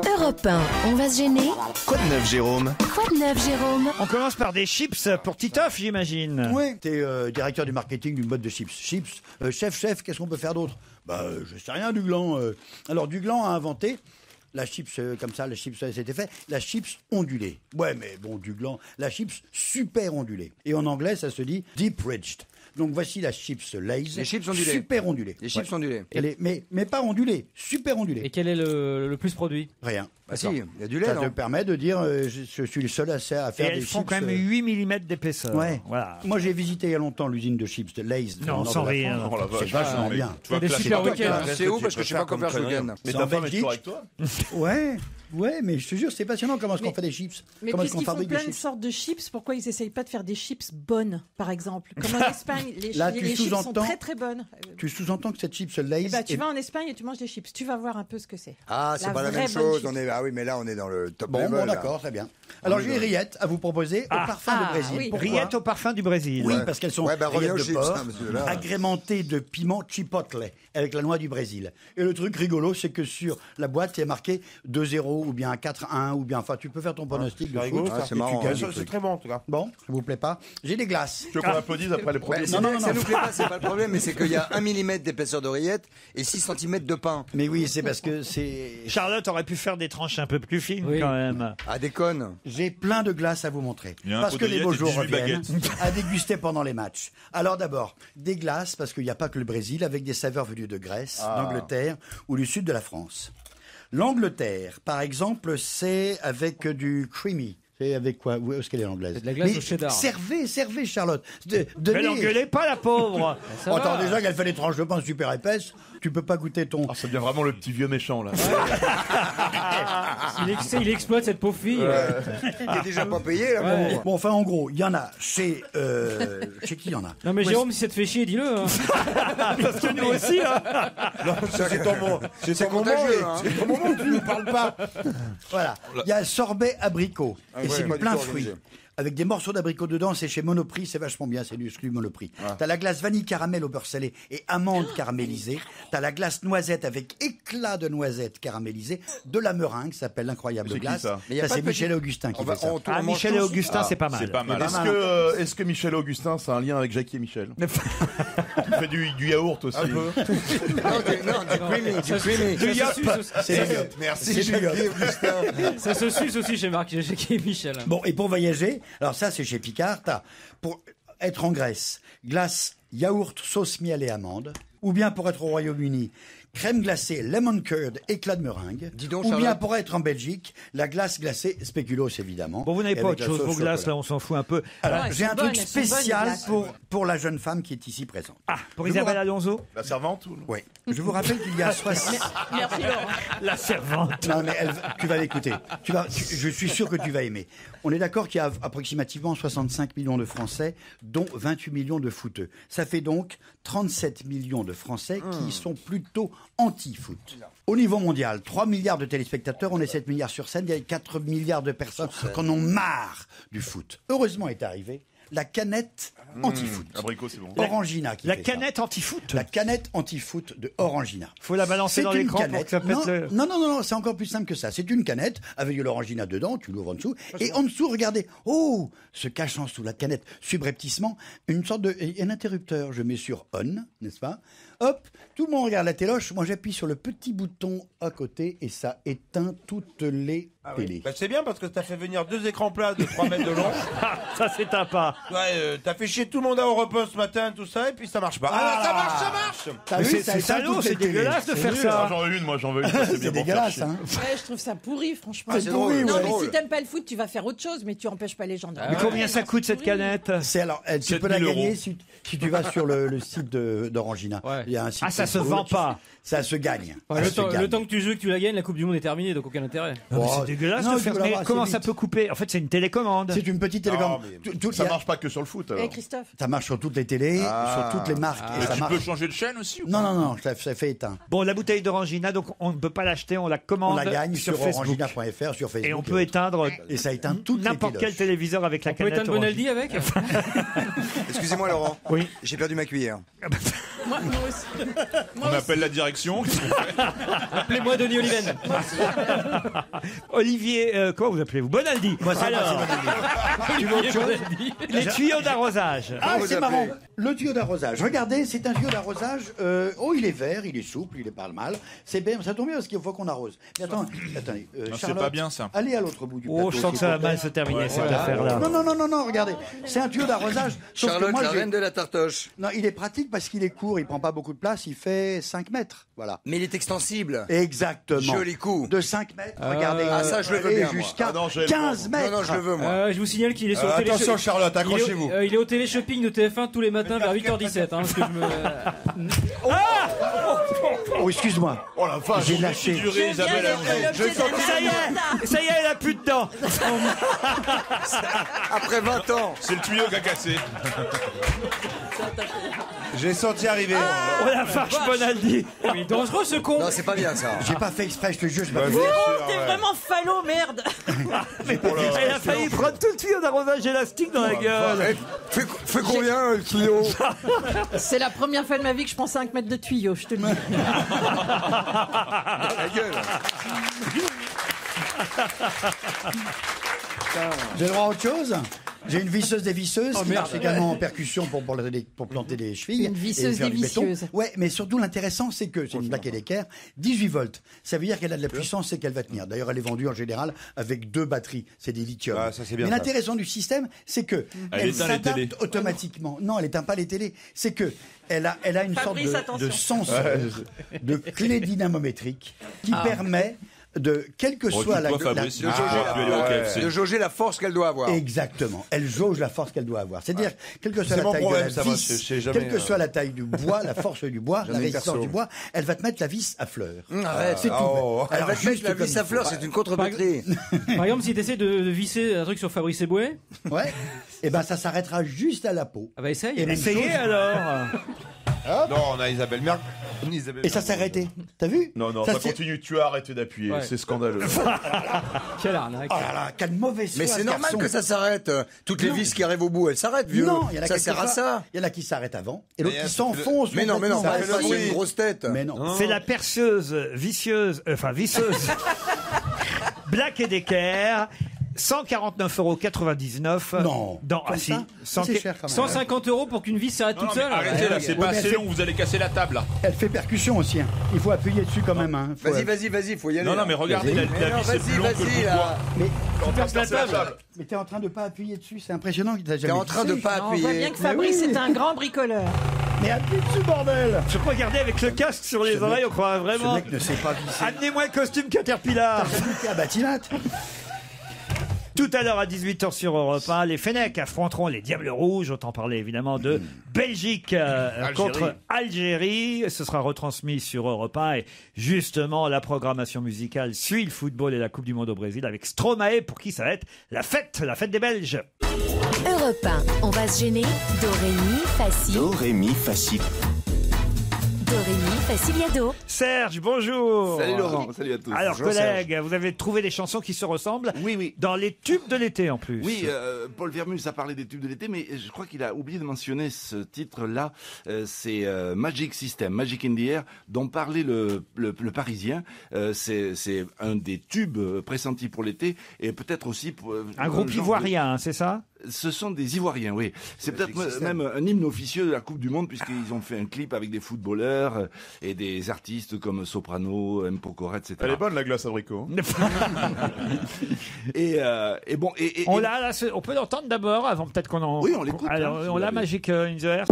Europe 1, on va se gêner. Quoi de neuf, Jérôme? Quoi de neuf, Jérôme? On commence par des chips pour Titoff, j'imagine. Oui, t'es directeur du marketing d'une boîte de chips. Chips, chef, qu'est-ce qu'on peut faire d'autre? Je sais rien, Duglan. Alors, Duglan a inventé la chips comme ça, la chips, c'était fait, la chips ondulée. Ouais, mais bon, Duglan, la chips super ondulée. Et en anglais, ça se dit deep ridged. Donc voici la chips Lay's. Les chips ondulées. Super ondulée. Les chips ondulées. Mais pas ondulée, super ondulée. Et quel est le plus produit? Rien. Bah si, il y a du lait, ça non? te permet de dire je suis le seul à faire Et des elles chips. font quand même 8 mm d'épaisseur. Ouais. Voilà. Moi, j'ai visité il y a longtemps l'usine de chips de Lay's. Non, sans rire. Oh la vache. C'est vachement bien. Tu as des super week-ends. C'est où? Parce que je sais pas quoi faire ce week-end. Mais C'est ta en femme est toujours Belgique. avec toi? Ouais, mais je te jure, c'est passionnant comment est-ce qu'on fait des chips. Mais Comment est-ce qu'on puisqu'ils font fabrique des plein de chips. sortes de chips, pourquoi ils n'essayent pas de faire des chips bonnes, par exemple? Comme en Espagne, les Là, tu chips sont sous-entends- très très bonnes. Tu sous-entends que cette chips Lay's Tu vas en Espagne et tu manges des chips. Tu vas voir un peu ce que c'est. Ah, c'est pas la vraie même bonne chose. chips. Ah oui, mais là, on est dans le top Bon, level. là. d'accord, très bien. Alors, j'ai une rillette à vous proposer au parfum de Brésil. oui. Pourquoi Rillettes au parfum du Brésil. Oui, parce qu'elles sont reviens rillettes aux de chips, porc, hein, monsieur, là. agrémentées de piment chipotle avec la noix du Brésil. Et le truc rigolo, c'est que sur la boîte, il y a marqué 2-0 ou bien 4-1 ou bien, enfin, tu peux faire ton pronostic de rigolo, foot. ça. c'est et marrant, tu gagnes hein, des C'est trucs. très bon, en tout cas. Bon, ça vous plaît pas? J'ai des glaces. Tu veux qu'on applaudisse après les premiers? Ça nous plaît pas, c'est pas le problème, mais c'est qu'il y a 1 mm d'épaisseur d'oreillette et 6 cm de pain. Mais oui, c'est parce que c'est... Charlotte aurait pu faire des tranches un peu plus fines Oui. quand même. Ah, déconne. J'ai plein de glaces à vous montrer. Il y a un Parce pot que les d'oreillette beaux et jours 18 reviennent baguettes. à déguster pendant les matchs. Alors d'abord, des glaces, parce qu'il n'y a pas que le Brésil, avec des saveurs venues de Grèce, d'Angleterre ou du sud de la France. L'Angleterre, par exemple, c'est avec du creamy. C'est avec quoi? Où est-ce qu'elle est l'anglaise? C'est de la glace Mais au cheddar. Servez, Charlotte. Mais l'engueulez pas, la pauvre. Ça va. Attends, déjà qu'elle fait des tranches de pain super épaisses, tu peux pas goûter ton... Ah, ça devient vraiment le petit vieux méchant là. Il exploite cette pauvre fille. Il est déjà pas payé, là. Ouais. bon. Bon, enfin, en gros, il y en a chez... chez qui il y en a? Non mais Ouais, Jérôme, si ça te fait chier, dis-le. Hein. Parce que nous aussi, hein. C'est ton moment. C'est contagieux, hein. C'est ton moment, tu ne parles pas. Voilà. Il y a sorbet abricot. Ah et ouais, c'est pas du du plein tout fruits. organisé. Avec des morceaux d'abricot dedans, c'est chez Monoprix, c'est vachement bien, c'est du exclu Monoprix. T'as la glace vanille caramel au beurre salé et amande caramélisée. T'as la glace noisette avec éclat de noisette caramélisée. De la meringue, ça s'appelle l'incroyable C'est qui, glace. ça Mais y a pas c'est de Michel petit- Augustin qui On va- fait ça. on- Ah, mange Michel et tous. Augustin, c'est pas mal. C'est pas mal. Est-ce que Michel Augustin, c'est un lien avec Jackie et Michel? Il fait du yaourt aussi. Non, du creamy, du creamy. Ça se suce aussi. C'est du yop. Merci, C'est du yop. Jackie Augustin. Ça se suce aussi chez Marc, Jackie et Michel. Bon, et pour voyager, alors ça c'est chez Picard, t'as, pour être en Grèce, glace, yaourt, sauce miel et amande, ou bien pour être au Royaume-Uni, crème glacée, lemon curd, éclat de meringue, Dis donc, ou bien Charlotte. pour être en Belgique, la glace glacée spéculoos évidemment. Bon, vous n'avez et pas avec autre la chose, sauce vos glaces, chocolat. là, on s'en fout un peu. Alors, Ouais, j'ai elles un sont truc bonnes, elles sont bonnes, les spécial glaces. pour la jeune femme qui est ici présente. Ah, pour Je Isabelle vous- Alonso, La servante ou... Oui. Je vous rappelle qu'il y a 60... Merci Laurent. la servante. Non, mais tu vas l'écouter. Je suis sûr que tu vas aimer. On est d'accord qu'il y a approximativement 65 millions de Français, dont 28 millions de footeux. Ça fait donc 37 millions de Français qui sont plutôt anti-foot. Au niveau mondial, 3 milliards de téléspectateurs, on est 7 milliards sur scène, il y a 4 milliards de personnes qui en ont marre du foot. Heureusement est arrivée la canette anti-foot. Abricot, c'est bon. Orangina qui La fait ça. canette anti-foot. La canette anti-foot de Orangina. Faut la balancer C'est dans une l'écran pour canette. que ça pète le... Non, c'est encore plus simple que ça. C'est une canette avec de l'orangina dedans, tu l'ouvres en dessous, et en dessous, regardez, oh, se cachant sous la canette subrepticement, une sorte de, un interrupteur. Je mets sur on, n'est-ce pas? Hop, tout le monde regarde la téloche, moi j'appuie sur le petit bouton à côté et ça éteint toutes les télés. Bah, c'est bien parce que t'as fait venir 2 écrans plats de 3 mètres de long. Ça, c'est un pas. Ouais, t'as fait chier tout le monde à Europe 1 ce matin, tout ça, et puis ça marche pas. Ah, ça marche. T'as Mais vu, c'est ça éteint salaud, toutes les c'est télés. dégueulasse de C'est faire nul. ça. J'en veux une, moi j'en veux une. C'est dégueulasse, hein. Ouais, je trouve ça pourri, franchement. C'est pourri, non, ouais. mais si t'aimes pas le foot, tu vas faire autre chose, mais tu empêches pas les gens de. Mais combien ça coûte cette canette? C'est alors, tu 7 peux la 000 gagner euros. si tu vas sur le site d'Orangina. Ouais. Il y a un site Ah, ça se Facebook. vend pas. Ça se gagne. Ouais, le temps que tu joues et que tu la gagnes, la Coupe du Monde est terminée, donc aucun intérêt. Non, mais c'est dégueulasse non, de tu faire. peux Mais l'avoir comment assez ça vite. peut couper? En fait, c'est une télécommande. C'est une petite télécommande. Ça marche pas que sur le foot. alors. Christophe. Ça marche sur toutes les télés, sur toutes les marques. Et Et ça tu marche. peux changer de chaîne aussi ou Non, pas non, non, ça fait éteint. Bon, la bouteille d'Orangina, donc on ne peut pas l'acheter, on la commande On la gagne sur Facebook. orangina.fr, sur Facebook. Et on peut éteindre Et ça éteint toutes les n'importe quel téloches. téléviseur avec la On peut canette éteindre Bonaldi avec Excusez-moi, Laurent. Oui. J'ai perdu ma cuillère. Moi aussi. On appelle la direction. Appelez-moi Denis Oliven. Olivier, comment vous appelez-vous? Bonaldi. Alors, Tu veux autre chose les tuyaux d'arrosage. Ah, vous c'est appelez marrant. Le tuyau d'arrosage. Regardez, c'est un tuyau d'arrosage. Il est vert, il est souple, il est pas mal. C'est bien, ça tombe bien parce qu'il faut qu'on arrose. Mais attendez. Non, c'est Charlotte, pas bien, ça. Allez à l'autre bout du Oh, plateau. je sens que s'il ça va vous plaît. mal se terminer cette Voilà. affaire-là. Non, regardez. C'est un tuyau d'arrosage. Sauf que Charlotte, moi, la j'ai- reine de la tartoche. Non, il est pratique parce qu'il est court, il prend pas beaucoup de place, il fait 5 mètres. Voilà. Mais il est extensible. Exactement. Joli coup. De 5 mètres, regardez. Ah, ça, je le veux Et bien, moi. jusqu'à Ah non, je vais le 15 mètres. Non, non, je le veux, moi. Je vous signale qu'il est sur le télé. Attention, Charlotte, accrochez-vous. Il est au télé-shopping de TF1 tous les matins vers 8h17. Parce que je me... Oh, excuse-moi. Oh la vache, J'ai lâché. Durée, Isabelle. Ça y est, elle a plus de dents. Après 20 ans. C'est le tuyau qui a cassé. J'ai senti arriver. Oh la vache, Bonaldi. Il est dangereux ce con. Non, c'est pas bien, ça. J'ai pas fait exprès, je te jure, je pas fait Oh, exprès. t'es vraiment falot, merde. Elle a failli prendre tout le tuyau d'arrosage élastique dans la gueule. Fais combien, le tuyau? C'est la première fois de ma vie que je prends 5 mètres de tuyau, je te le dis. La gueule. J'ai le droit à autre chose? J'ai une visseuse dévisseuse qui marche également en percussion pour planter des chevilles. Une visseuse et faire du béton. dévisseuse. Ouais, mais surtout l'intéressant, c'est que c'est une plaque d'équerre, 18 volts. Ça veut dire qu'elle a de la puissance et qu'elle va tenir. D'ailleurs, elle est vendue en général avec 2 batteries. C'est des lithium. Ah, ça, c'est bien, mais ça. l'intéressant du système, c'est que elle éteint les télés. s'adapte automatiquement. Non, elle éteint pas les télés. C'est que elle a une Fabrice, sorte de attention. senseur, de clé dynamométrique qui permet de, quelle que soit la, Occupe-toi, Fabrice, la- je pourrais plus aller au KFC. De jauger la force qu'elle doit avoir. Exactement. Elle jauge la force qu'elle doit avoir. C'est-à-dire, quelle que soit C'est la mon taille problème, de la ça, moi, vis, je sais jamais, quelle que soit la taille du bois, la force du bois, J'en la ai une résistance perso. du bois, elle va te mettre la vis à fleur. Arrête. C'est tout. Oh. Elle Alors, va te mettre juste la comme vis il à faut. fleur, c'est une contre-batterie. Par exemple, si tu essaies de visser un truc sur Fabrice Eboué, Ouais. Et ben, ça s'arrêtera juste à la peau. ah bah essaye. Et même Essayez chose. alors. Non, on a Isabelle Merck. Et ça s'est arrêté. T'as vu? Non, Ça, ça c'est- continue. Tu as arrêté d'appuyer. Ouais. C'est scandaleux. Quelle arnaque. Oh là là, quelle mauvaise foi, Mais c'est ce normal garçon. que ça s'arrête. Toutes les Non. vis qui arrivent au bout, elles s'arrêtent, vieux. Non, il y en a Ça quelques sert à fois, ça. Il y en a qui s'arrêtent avant, et l'autre Mais qui s'enfoncent. Mais non, complètement. elle passe une grosse tête. Mais non. C'est la perceuse visseuse Black & Decker. 149,99 €. Non. Dans, Comme si, ça C'est cher quand même. 150 € pour qu'une vis s'arrête Non, toute mais seule. arrêtez là, c'est Ouais, pas mais assez c'est- long, vous allez casser la table là. Elle fait percussion aussi. Hein. Il faut appuyer dessus quand même. Hein. Faut- Vas-y, faut y aller. Non, non, là. mais regardez, la Mais non, vis c'est plus long que le bout de bois. là. Mais On casse la table. Mais t'es en train de pas appuyer dessus, c'est impressionnant que t'as jamais T'es en train de vissé. pas On voit bien appuyer. que Fabrice oui. est un grand bricoleur. Mais appuie dessus, bordel. Je peux regarder avec le casque sur les Ce oreilles, mec- on croit Ce vraiment. mec ne sait pas visser. Amenez-moi le costume Caterpillar. T'as Batinat. Tout à l'heure à 18h sur Europe 1, les Fennecs affronteront les Diables Rouges. Autant parler évidemment de Belgique contre Algérie. Ce sera retransmis sur Europe 1 et justement la programmation musicale suit le football et la Coupe du Monde au Brésil avec Stromae pour qui ça va être la fête des Belges. Europe 1, on va se gêner. Do, ré, mi, facile. Do, ré, mi, facile. Do, ré, mi, faciliado. Serge, bonjour. Salut Laurent, salut à tous. Alors Bonjour, collègues, vous avez trouvé des chansons qui se ressemblent. Oui. Dans les tubes de l'été en plus. Oui, Paul Vermus a parlé des tubes de l'été, mais je crois qu'il a oublié de mentionner ce titre-là. C'est Magic System, Magic in the Air, dont parlait le Parisien. C'est un des tubes pressentis pour l'été, et peut-être aussi pour Un groupe genre ivoirien, hein, c'est ça? Ce sont des Ivoiriens, oui. C'est peut-être même un hymne officieux de la Coupe du Monde, puisqu'ils ont fait un clip avec des footballeurs et des artistes comme Soprano, M. Pokora, etc. Elle est bonne la glace abricot. Et bon, On l'a, là, on peut l'entendre d'abord avant peut-être qu'on en. Oui, on l'écoute, Alors, hein, si on vous l'a l'avez. Magic in the Air.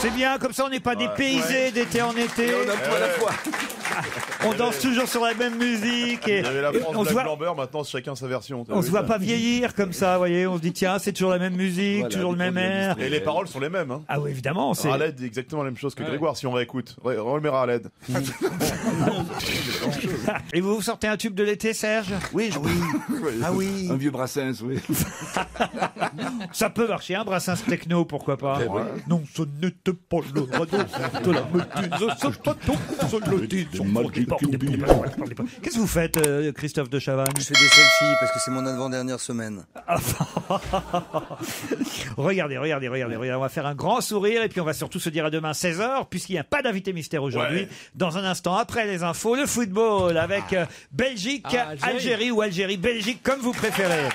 C'est bien, comme ça on n'est pas dépaysé d'été en été. Et on a tout à la fois. On danse toujours sur la même musique. Et Il y avait la France on se Black voit, Blamber, maintenant chacun sa version. on se voit pas vieillir comme ça, vous voyez. On se dit tiens, c'est toujours la même musique, Voilà, toujours le même air. Et les paroles sont les mêmes. Hein. Ah oui, évidemment. C'est... Raled dit exactement la même chose que Grégoire si on réécoute. Remet Raled. Et vous sortez un tube de l'été, Serge? Oui, Ah oui. Un vieux Brassens, oui. Ça peut marcher, un Brassens techno, pourquoi pas? Non, ce n'était pas le radeau de la méduse, ce bateau, ce lotise, Qu'est-ce que vous faites, Christophe de Chavannes? Je fais des selfies parce que c'est mon avant-dernière semaine. Regardez, on va faire un grand sourire et puis on va surtout se dire à demain 16h puisqu'il n'y a pas d'invité mystère aujourd'hui. Dans un instant, après les infos, le football avec Belgique, Algérie ou Algérie, Belgique comme vous préférez.